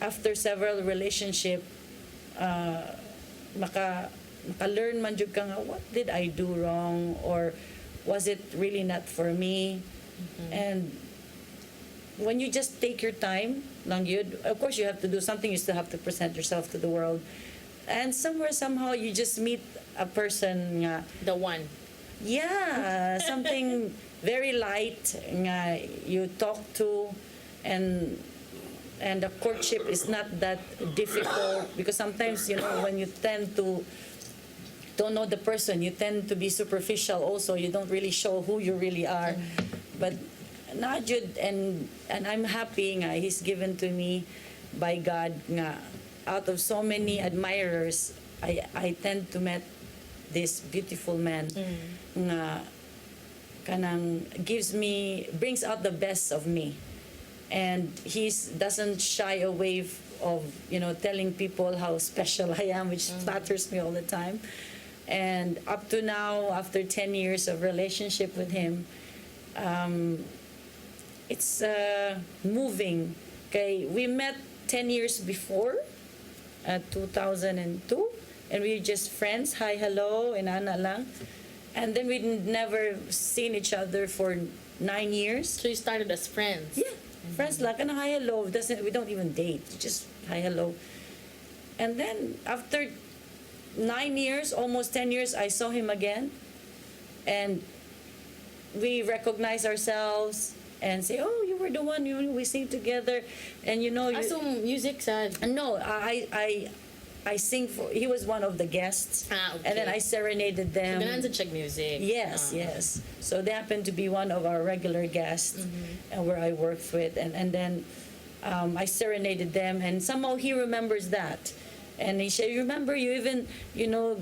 after several relationship maka-learn man jud ka nga, what did I do wrong, or was it really not for me? And when you just take your time lang yun, of course you have to do something, you still have to present yourself to the world, and somehow you just meet a person nga, The one. something very light nga you talk to, and the courtship is not that difficult, because sometimes when you tend to don't know the person, you tend to be superficial also, you don't really show who you really are. But Najud, and I'm happy nga he's given to me by God nga out of so many admirers, I tend to met this beautiful man nga kanang brings out the best of me, and he doesn't shy away of telling people how special I am, which flatters me all the time. And up to now, after 10 years of relationship with him, it's moving. Okay, we met 10 years before, 2002, and we were just friends, hi, hello, and ana lang. And then we never seen each other for 9 years. So you started as friends? Yeah, friends lang, and hi, hello. We don't even date, just hi, hello. And then after 9 years, almost 10 years, I saw him again, and we recognize ourselves and say, oh, you were the one, we sing together, and So music sad? No, I sing for, he was one of the guests, Okay. and then I serenaded them. Ganahan sa check music? Yes, yes. So they happened to be one of our regular guests, and where I worked with, and then I serenaded them, and somehow he remembers that. And he said, remember, you even,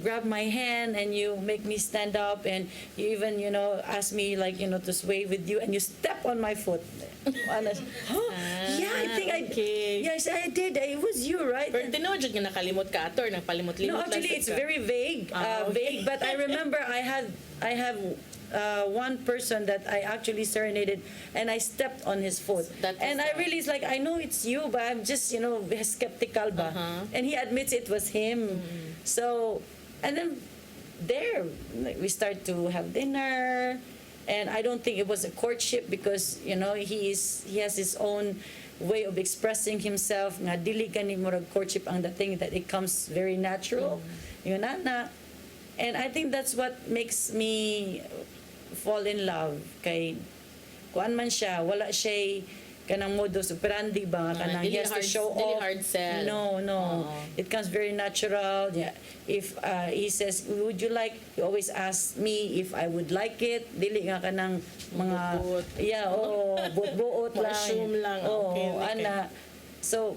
grab my hand and you make me stand up, and you even, ask me, like, to sway with you, and you step on my foot. And I said, huh? Yeah, I think okay. Yes, I did. It was you, right? Pero tinodjud nga nakalimot ka ator, nagpalimot-limot No, lang actually, sad it's ka. very vague. Okay. Vague. But I remember I have one person that I actually serenaded, and I stepped on his foot. And I really, it's like, I know it's you, but I'm just, skeptical ba. And he admits it was him. So, and then there, we start to have dinner, and I don't think it was a courtship because, he has his own way of expressing himself. Nga dili ka ni murag courtship ang dating, that it comes very natural. Yun na. And I think that's what makes me fall in love kay kuan man siya, wala siya kanang modus operandi ba kanang he has to show off. Hard sell. No. It comes very natural. Yeah. If he says, would you like, he always asks me if I would like it. Dili nga kanang mga Buot. yeah, buot lang. Ma-assume lang. Okay. Ana. So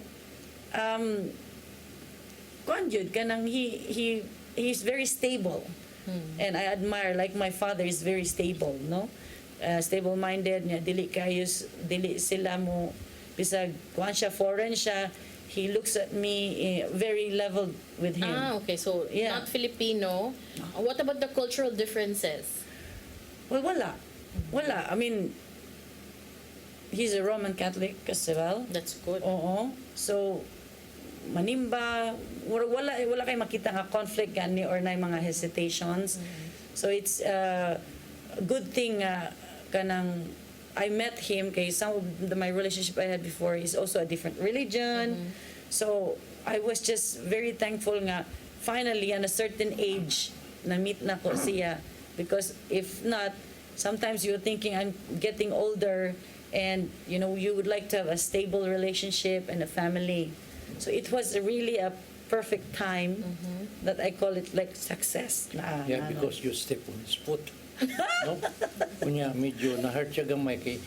kuan jud kanang he's very stable. And I admire, like my father is very stable, no? Stable-minded niya, dili sila mo bisag kuan siya, foreign siya, he looks at me very level with him. Okay. So, Yeah. not Filipino. What about the cultural differences? Well, wala. I mean, he's a Roman Catholic as well. That's good. Oo. So, manimba, wala kay makita nga conflict gani or na mga hesitations. So it's a good thing kanang I met him kay some of my relationship I had before is also a different religion. So I was just very thankful nga finally at a certain age na meet na ko siya, because if not, sometimes you're thinking I'm getting older and you would like to have a stable relationship and a family. So it was really a perfect time that I call it like success. Yeah, because you step on his foot. No? Kunya, medyo na-hurt siya gamay kay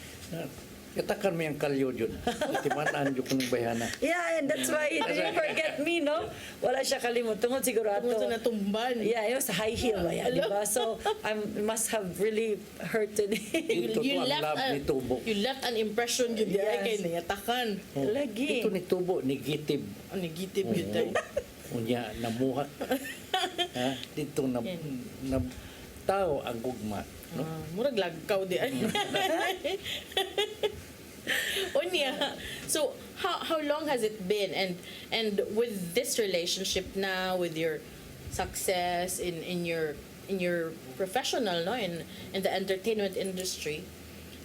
katakan mo yung kalyo dyan. Itimataan dyan ko ng bayana. Yeah, and that's why he didn't forget me, no? Wala siya kalimut. Tungod sigurado. Tungod sa natumban. Yeah, it was high heel ba yan, di ba? So, I must have really hurted him. Ito to ang love ni Tubo. You left an impression yun Yes. kay nayatakan. Lagi. Ito ni Tubo, negative. Negative yun tayo. Unya, namuhat. Dito na tao ang gugma. No? Murag lagkaw di ay. Unya. So how long has it been, and with this relationship now, with your success in your professional, no, in the entertainment industry,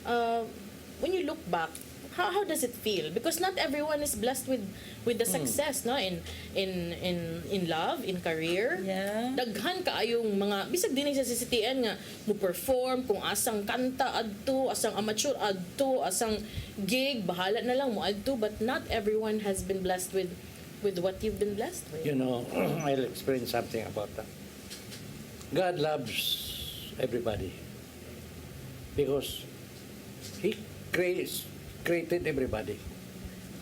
when you look back, how does it feel? Because not everyone is blessed with the success, no, in love, in career. Yeah. Daghan kaayong mga bisag dinhi sa CCTN nga mo perform kung asang kanta adto, asang amateur adto, asang gig bahala na lang mo adto, but not everyone has been blessed with what you've been blessed with. I'll explain something about that. God loves everybody because He created everybody.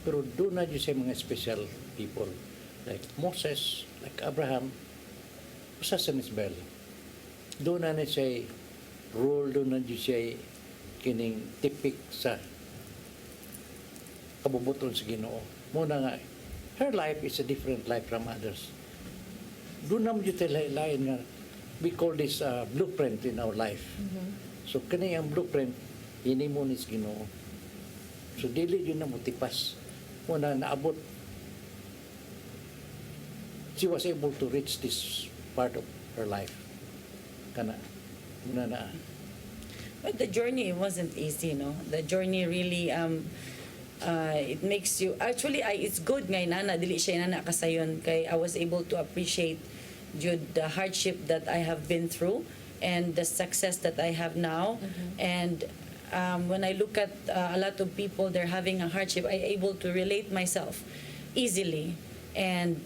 Pero doon na dyan sa mga special people like Moses, like Abraham, usa sa Isabel. Doon na siya role, doon na dyan siya kining tipik sa kabubuton sa Ginoo. Muna nga, her life is a different life from others. Doon naman dyan tayo lain nga, we call this blueprint in our life. So, kani ang blueprint, ini mo ni sa Ginoo. So, dili yun na mutipas. Muna naabot. She was able to reach this part of her life. Kana, muna na. But the journey wasn't easy, no? The journey really, it makes you, actually, it's good nga inana, dili siya inana kasayon, kay I was able to appreciate the hardship that I have been through and the success that I have now. And when I look at a lot of people, they're having a hardship, I'm able to relate myself easily. And,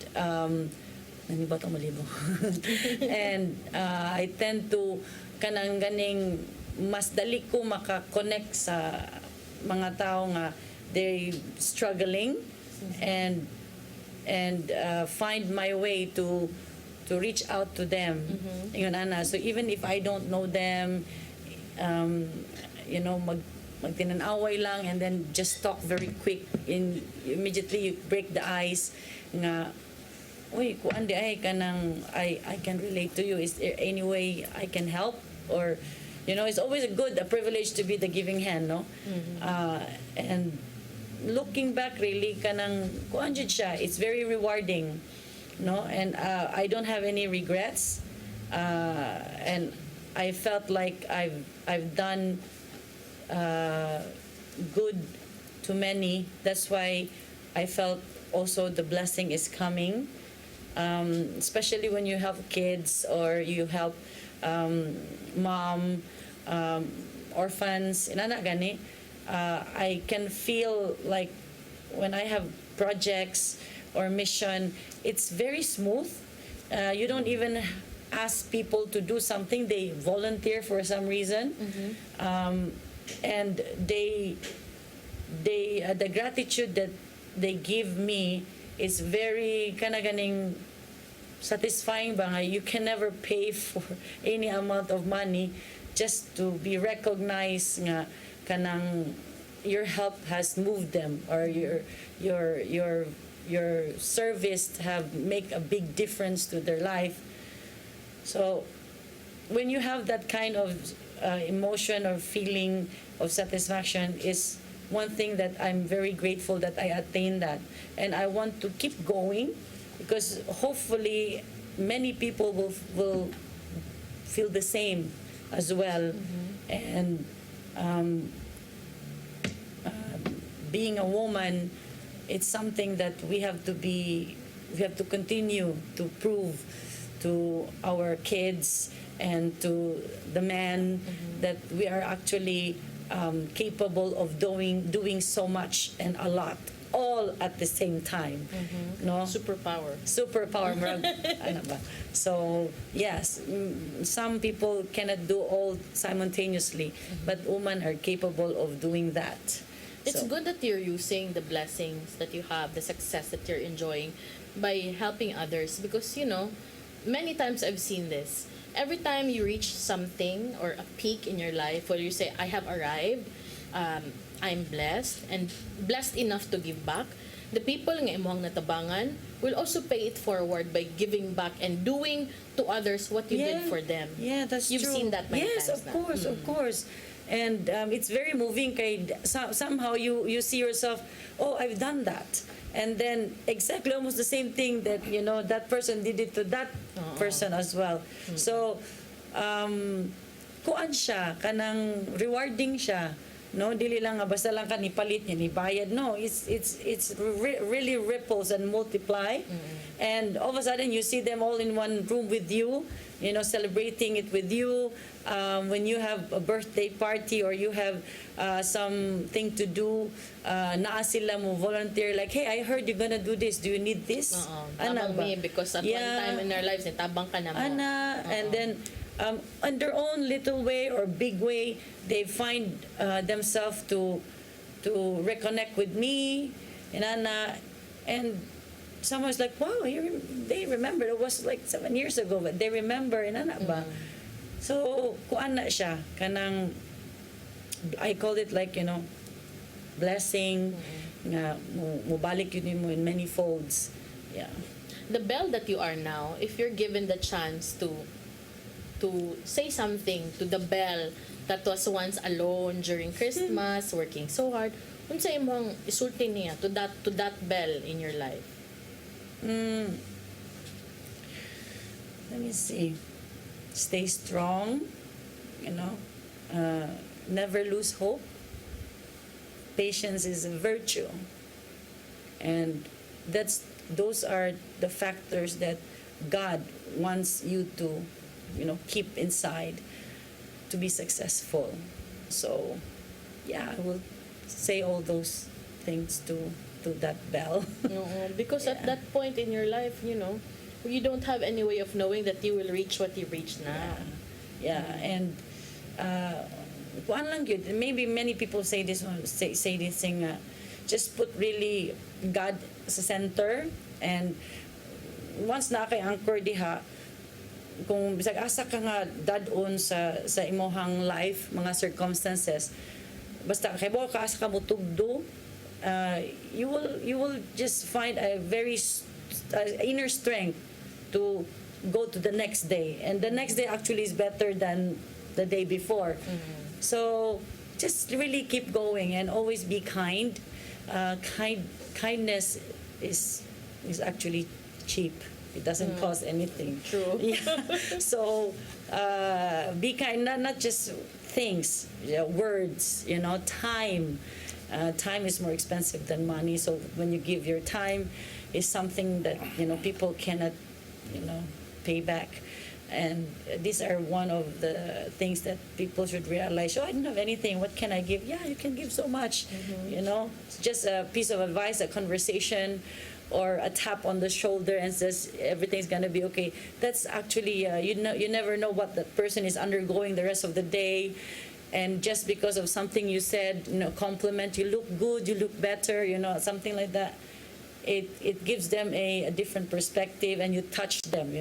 nanibot ang malibo. And I tend to, kanang ganing, mas dali ko makakonect sa mga tao nga they struggling and find my way to reach out to them. Yun, ana. So even if I don't know them, you know, magtinanaway lang and then just talk very quick. Immediately you break the ice nga, uy, kuan di ay kanang I can relate to you. Is there any way I can help? Or, you know, it's always a privilege to be the giving hand, no? And looking back, really, kanang kuan jud siya. It's very rewarding, no? And I don't have any regrets. And I felt like I've done good to many. That's why I felt also the blessing is coming. Especially when you help kids or you help mom, orphans, inana gani. I can feel like when I have projects or mission, it's very smooth. You don't even ask people to do something; they volunteer for some reason, and the gratitude that they give me is very kanaganing satisfying ba nga. You can never pay for any amount of money just to be recognized nga kanang your help has moved them or your service have make a big difference to their life. So when you have that kind of emotion or feeling of satisfaction is one thing that I'm very grateful that I attained that, and I want to keep going because hopefully many people will feel the same as well. And being a woman, it's something that we have to continue to prove to our kids and to the men that we are actually capable of doing so much and a lot, all at the same time. No? Superpower. Murag, ano ba? So yes, some people cannot do all simultaneously, but women are capable of doing that. It's So, good that you're using the blessings that you have, the success that you're enjoying by helping others because, you know, many times I've seen this. Every time you reach something or a peak in your life where you say, I have arrived, I'm blessed and blessed enough to give back, the people nga imuhang natabangan will also pay it forward by giving back and doing to others what you did for them. Yeah, that's You've true. seen that many yes, times of na. course, of course. And it's very moving. Kay somehow you see yourself, oh, I've done that. And then exactly almost the same thing that, you know, that person did it to that person as well. So, kuan siya, kanang rewarding siya. No, dili lang nga basta lang ka nipalit niya, nibayad. No, it's really ripples and multiply. And all of a sudden you see them all in one room with you, you know, celebrating it with you. When you have a birthday party or you have something to do, naa sila mo volunteer like, hey, I heard you're gonna do this. Do you need this? Tabang me because at one time in our lives, tabang ka na mo. And then on their own little way or big way, they find themselves to reconnect with me, And someone's like, wow, they remember. It was like 7 years ago, but they remember. Ba? So, kuan na siya. Kanang, I call it like, blessing. Nga, mubalik yun mo in many folds. Yeah. The Belle that you are now, if you're given the chance to say something to the Belle that was once alone during Christmas, working so hard, unsa imong isulti niya to that Belle in your life? Let me see. Stay strong, never lose hope. Patience is a virtue. And those are the factors that God wants you to, keep inside to be successful. So, yeah, I will say all those things to that Belle. Because at that point in your life, you don't have any way of knowing that you will reach what you reach now. Yeah, and kuan lang yun. Maybe many people say this one, say this thing, just put really God sa center, and once na kay anchor diha, kung bisag asa ka nga dadon sa imohang life, mga circumstances, basta kay mo ka asa ka mutugdo, you will just find a very inner strength to go to the next day, and the next day actually is better than the day before. So just really keep going and always be kind. Kindness is actually cheap. It doesn't cost anything. True. Yeah. So be kind, not just things, words, time. Time is more expensive than money. So when you give your time, is something that people cannot pay back. And these are one of the things that people should realize. I don't have anything. What can I give? Yeah, you can give so much. It's just a piece of advice, a conversation, or a tap on the shoulder and says everything's gonna be okay. That's actually you never know what that person is undergoing the rest of the day. And just because of something you said, compliment, you look good, you look better, something like that. It gives them a different perspective, and you touch them,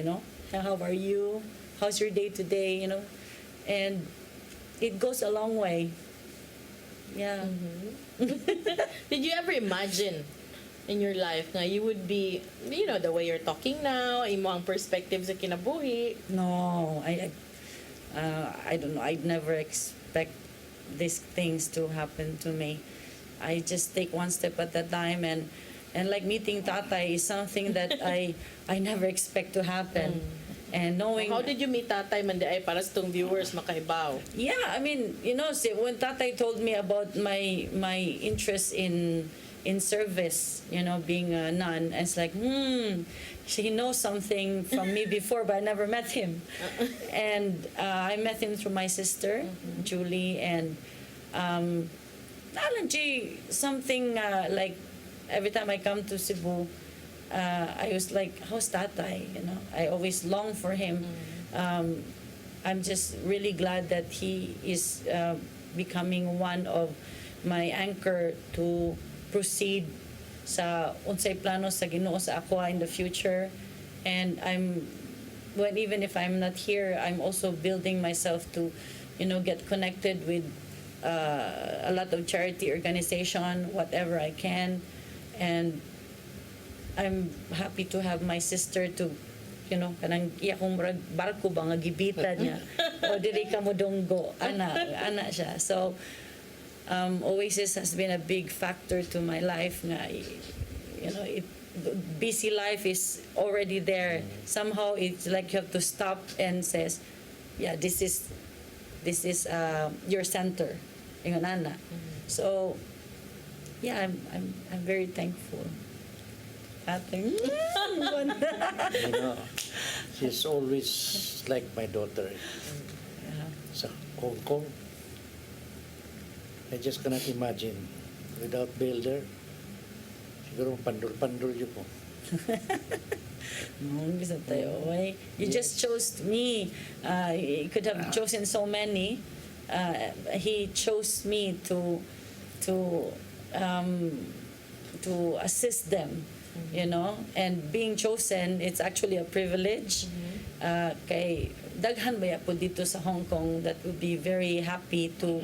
How are you? How's your day today, And it goes a long way. Yeah. Did you ever imagine in your life na you would be, the way you're talking now, imo ang perspective sa kinabuhi? No, I don't know. I'd never expect these things to happen to me. I just take one step at a time, and like meeting Tatay is something that I never expect to happen. And knowing How did you meet Tatay man ay para sa tong viewers makahibaw? Yeah, I mean, when Tatay told me about my interest in service, being a nun, it's like, he knows something from me before, but I never met him. And I met him through my sister, Julie, and something like every time I come to Cebu, I was like, how's Tatay? I always long for him. I'm just really glad that he is becoming one of my anchor to proceed sa unsay plano sa Ginoo sa ako in the future. And even if I'm not here, I'm also building myself to, get connected with a lot of charity organization, whatever I can. And I'm happy to have my sister to, kanang iya kong barko ba nga gibitan niya. O diri ka mo donggo. Ana siya. So, Oasis has been a big factor to my life. Nga, busy life is already there. Somehow it's like you have to stop and says, yeah, this is your center. Ingon ana. So, yeah, I'm very thankful. She's always like my daughter. Sa Hong Kong, I just cannot imagine without Builder. Siguro pandol-pandol yun po. You just chose me. You could have chosen so many. He chose me to assist them, you know. And being chosen, it's actually a privilege. Kay daghan ba po dito sa Hong Kong that would be very happy to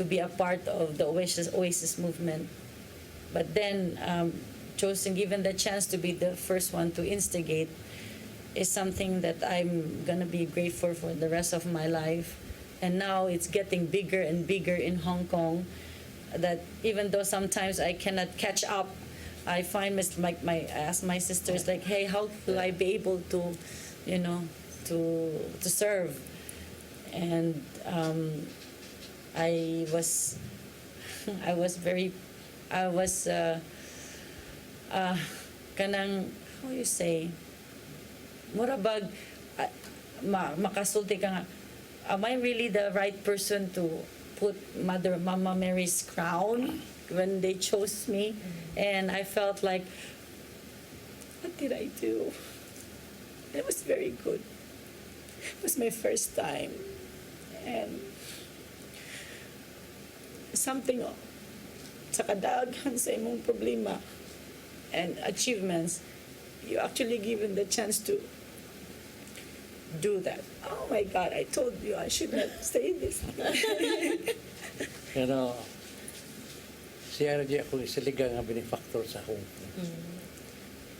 be a part of the Oasis movement. But then chosen, given the chance to be the first one to instigate, is something that I'm gonna be grateful for the rest of my life. And now it's getting bigger and bigger in Hong Kong. That even though sometimes I cannot catch up, I find I ask my sisters like, hey, how will I be able to, you know, to serve? And I was kanang, how you say, murabag makasulti ka nga, am I really the right person to put Mama Mary's crown when they chose me? And I felt like, what did I do? It was very good. It was my first time. And something sa kadaghan sa imong problema and achievements, you actually given the chance to do that. Oh my God, I told you I should not say this. Pero si RJ ako isiliga nga benefactor sa Hong Kong.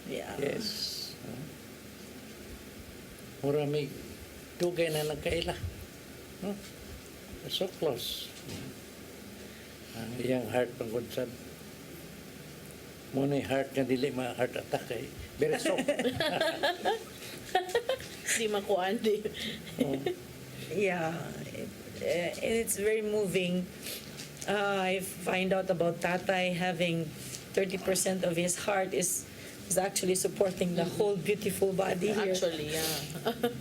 Yeah. Yes. Mura may dugay na nagkaila. No? So close. Ang iyang heart pangkunsad. Muna yung heart nga dili ma-heart attack eh. Very soft. Di makuan di. Yeah, it's very moving. I find out about Tatay having 30% of his heart is actually supporting the whole beautiful body here. Actually, yeah.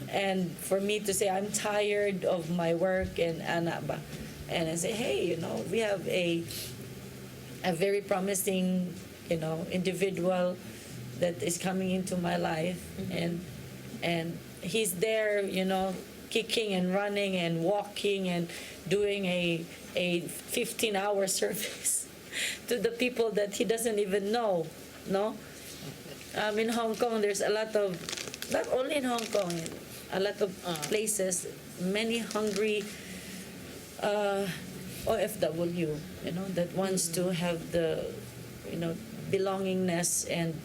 And for me to say I'm tired of my work and Anaba, and I say, hey, you know, we have a very promising, you know, individual that is coming into my life, and he's there, you know, kicking and running and walking and doing a 15-hour service to the people that he doesn't even know, no? In Hong Kong, there's a lot of, not only in Hong Kong, a lot of places, many hungry OFW, you know, that wants to have the, you know, belongingness, and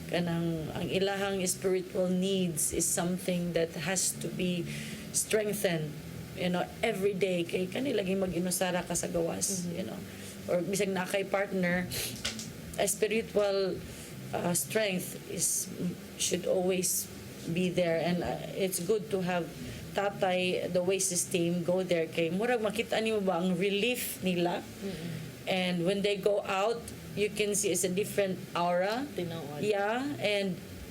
kanang ang ilahang spiritual needs is something that has to be strengthened, you know, every day. Kay kanilaging mag-inusara ka sa gawas, you know, or bisag na kay partner, a spiritual strength should always be there. And it's good to have Tatay, the Oasis team, go there. Kay murag makita niyo ba ang relief nila, and when they go out, you can see it's a different aura. Tinawad. Yeah,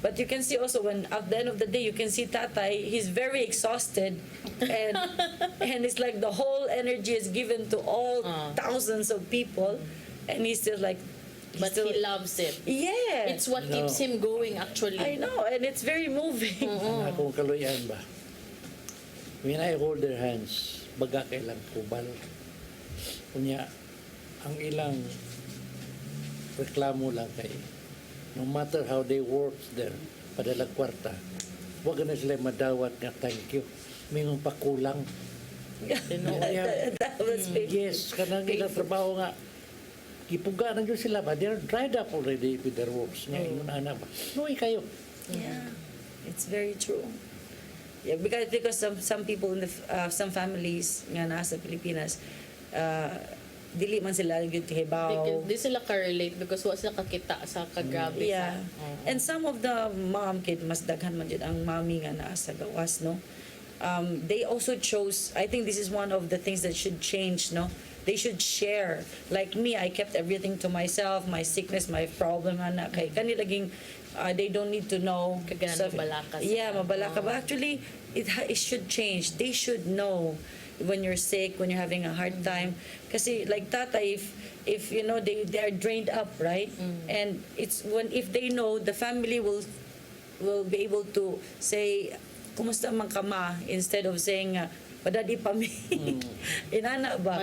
but you can see also when at the end of the day you can see Tatay, he's very exhausted, and it's like the whole energy is given to all thousands of people, and he's still like, But he loves it. yeah, It's what keeps him going, actually. I know, and it's very moving. Ang akong kaluyan ba? When I hold their hands, baga kailang kubal. Kunya, ang ilang reklamo lang kay, no matter how they work there, padalag kwarta, wag na sila madawat nga thank you. Mingon pa kulang. That was big. Yes, kanang ilang trabaho nga, kipuga na yun sila ba? They're dried up already with their works. Nga, inuna ba? Nuwi kayo. Yeah, it's very true. Yeah, because some people in the some families nga nasa Pilipinas, dili man sila gyud hibaw. Di sila ka-relate because wa sila kakita sa kagrabe. Yeah. And some of the mom kid mas daghan man jud ang mami nga naa sa gawas, no. They also chose, I think this is one of the things that should change, no. They should share. Like me, I kept everything to myself, my sickness, my problem, ana kay kanilaging they don't need to know. Kaganan mabalaka. Yeah, mabalaka. But actually, it should change. They should know when you're sick, when you're having a hard time. Kasi like Tatay, if you know they are drained up, right? And it's if they know, the family will be able to say, kumusta man ka ma, instead of saying, padadi pa mi. Inana ba?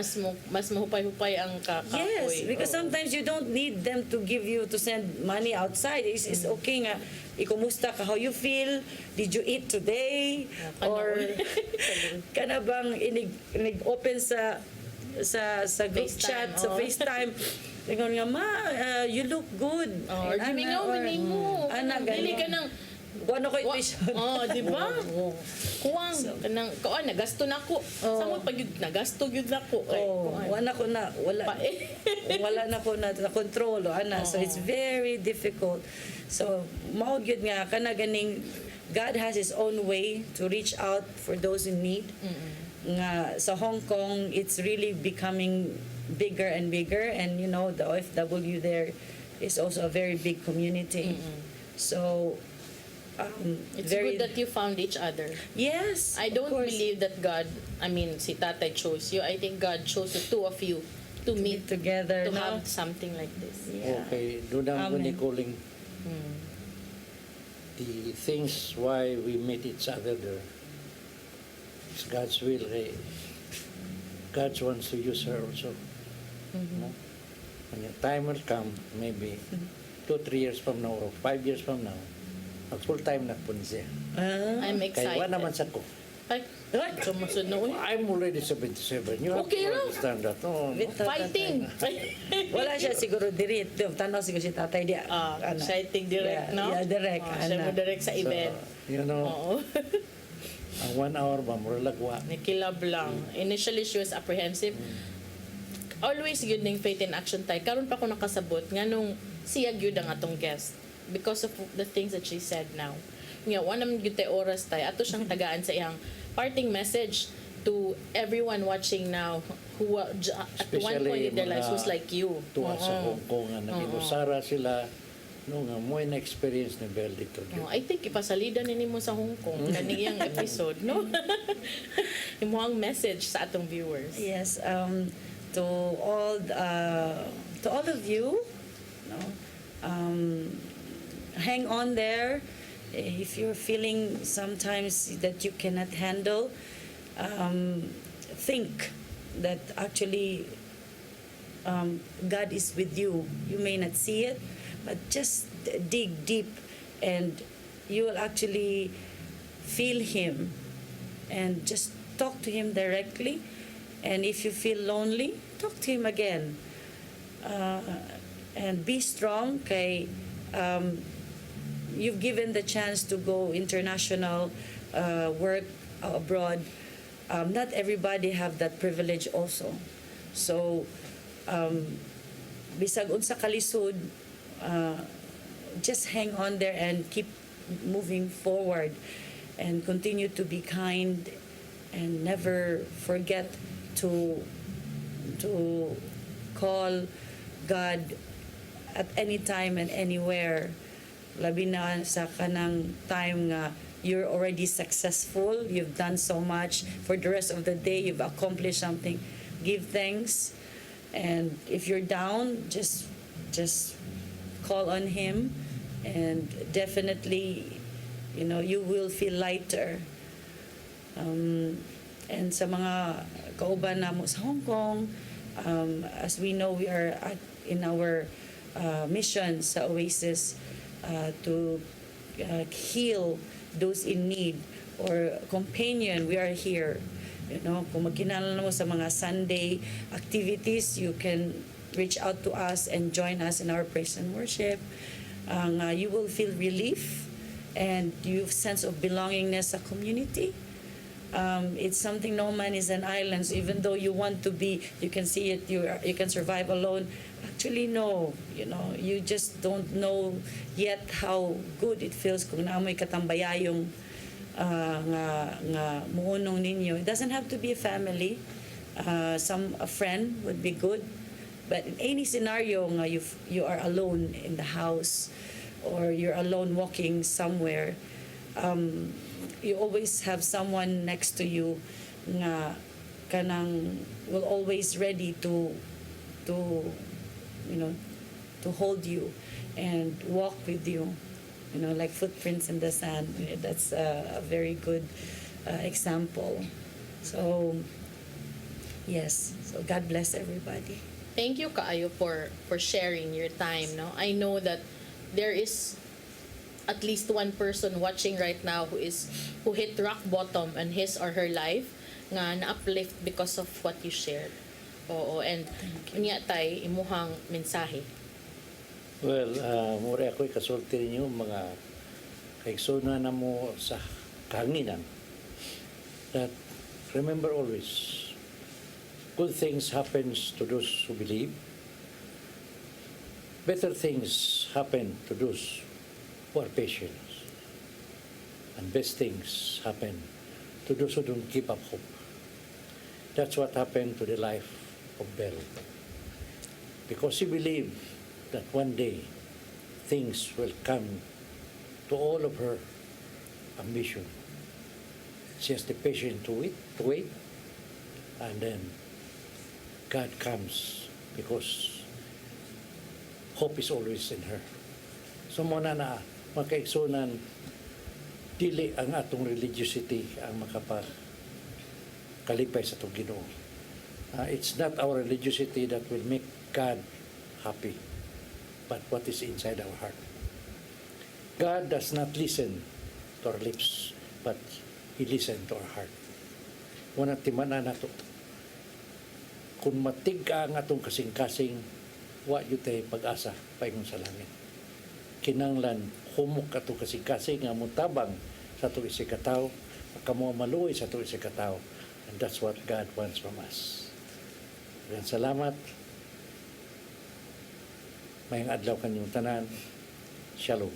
Mas mahupay-hupay ang kakapoy. Yes, because Oo. sometimes you don't need them to give you to send money outside. It's okay nga. Ikumusta ka, how you feel? Did you eat today? Or kana bang inig-open sa group FaceTime, chat, sa oh. FaceTime. Ingon nga, ma, you look good. Or gimingaw, miningo. Ana, Dili ka gano'n. nang Wano ko tuition. di ba? Kuwang kanang kuan nagasto na ko. Samot pag yun, nagasto gyud na ko. Kay kuan. Wala ko na, wala na ko na control, ana. So it's very difficult. So, mao gyud nga kana ganing God has His own way to reach out for those in need. Nga sa Hong Kong, it's really becoming bigger and bigger, and you know the OFW there is also a very big community. So It's very good that you found each other. yes. I of don't course. believe that God, I mean, si Tatay chose you. I think God chose the two of you to meet together, to no? have something like this. Yeah. Okay, doon ang Amen. calling the things why we meet each other there. It's God's will. God wants to use her also. No? When the time will come, maybe 2-3 years from now or 5 years from now, full time na po siya. I'm Kaya excited. wala naman sa ko. Ay, sumusod na uy. I'm already 77. You have Okay to lang. understand that. No, no. Fighting. Wala siya siguro diri. Tanaw siguro si tatay di. Exciting direct, Yeah, no? yeah, direct, Siya mo ana. direct sa event. You know, Oo. ang 1 hour ba, mura lagwa. Nakilab lang. Initially, she was apprehensive. Always yun ng Faith in Action tayo. Karon pa ako nakasabot nga nung siya gyud ang atong guest because of the things that she said now. Nga, one naman gyud tayo oras tayo. Ato siyang tagaan sa iyang parting message to everyone watching now who at one point in their lives was like you. Tuwa sa Oo. Hong Kong nga nag-usara sila no nga mo na experience ni Bel dito. Oh, I think ipasalida ni mo sa Hong Kong kaniyang episode, no? Imuhang message sa atong viewers. Yes, to all of you, no, hang on there. If you're feeling sometimes that you cannot handle, think that actually God is with you. You may not see it, but just dig deep and you will actually feel Him and just talk to Him directly. And if you feel lonely, talk to Him again. And be strong. Kay you've given the chance to go international, work abroad. Not everybody have that privilege also. So, bisag unsa kalisod, just hang on there and keep moving forward and continue to be kind and never forget to call God at any time and anywhere. Labi na sa kanang time nga you're already successful, you've done so much for the rest of the day, you've accomplished something. Give thanks, and if you're down, just call on Him, and definitely, you will feel lighter. And sa mga kauban namo sa Hong Kong, as we know, we are in our mission sa Oasis to heal those in need or companion. We are here. Kung magkinala mo sa mga Sunday activities, you can reach out to us and join us in our praise and worship. You will feel relief and you sense of belongingness sa community. It's something no man is an island. So even though you want to be, you can see it, you can survive alone. Actually, no. You just don't know yet how good it feels kung naamoy katambayayong nga muunong ninyo. It doesn't have to be a family. A friend would be good. But in any scenario nga you are alone in the house or you're alone walking somewhere, you always have someone next to you nga kanang will always ready to hold you and walk with you, like footprints in the sand. That's a very good example. So, yes. So God bless everybody. Thank you kaayo for sharing your time, no. I know that there is at least one person watching right now who hit rock bottom in his or her life nga na-uplift because of what you shared. Oo, and unya tay imuhang mensahe. Well, mura ako'y kasulti ninyo mga kaigsuna na mo sa kahanginan that remember always good things happens to those who believe, better things happen to those who are patient, and best things happen to those who don't give up hope. That's what happened to the life of Belle, because she believed that one day things will come to all of her ambition. She has the patience to wait, and then God comes because hope is always in her. So muna na makaigsunan, dili ang atong religiosity ang makapakalipay sa itong Ginoo. It's not our religiosity that will make God happy, but what is inside our heart. God does not listen to our lips, but He listens to our heart. Muna timanan nato. Kung matigka ang atong kasing-kasing, wa yutay pag-asa paingon sa langit. Kinanglan humok atong kasing-kasing nga mutabang sa atong isikataw, kamo maluoy sa atong isikataw, and that's what God wants from us. Yan, salamat. Mayang adlaw kanyang tanan. Shalom.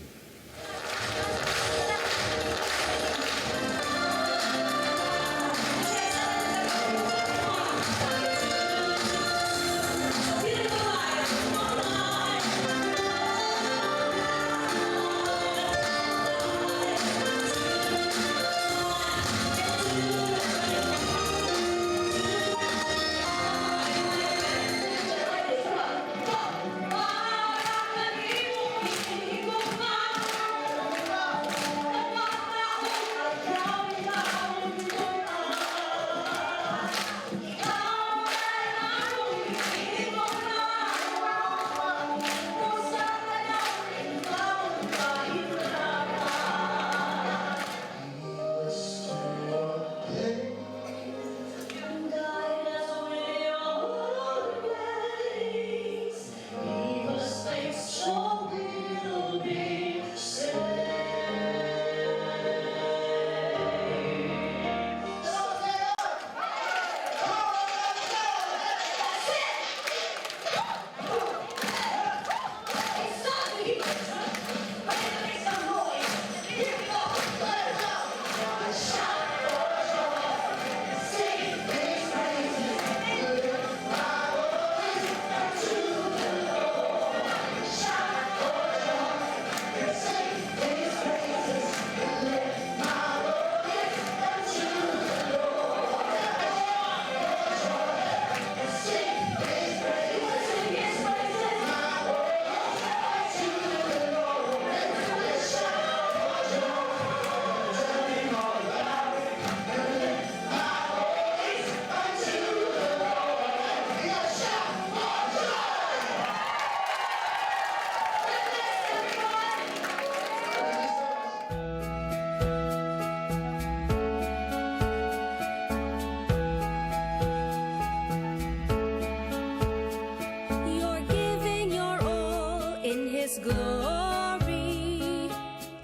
You're giving your all in His glory,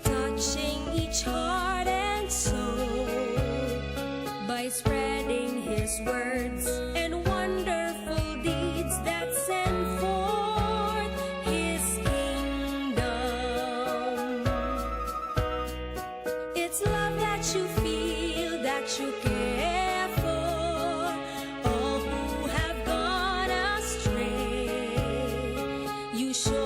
touching each heart and soul by spreading His words and wonderful deeds that send forth His kingdom. It's love that you feel, that you care for all who have gone astray. You show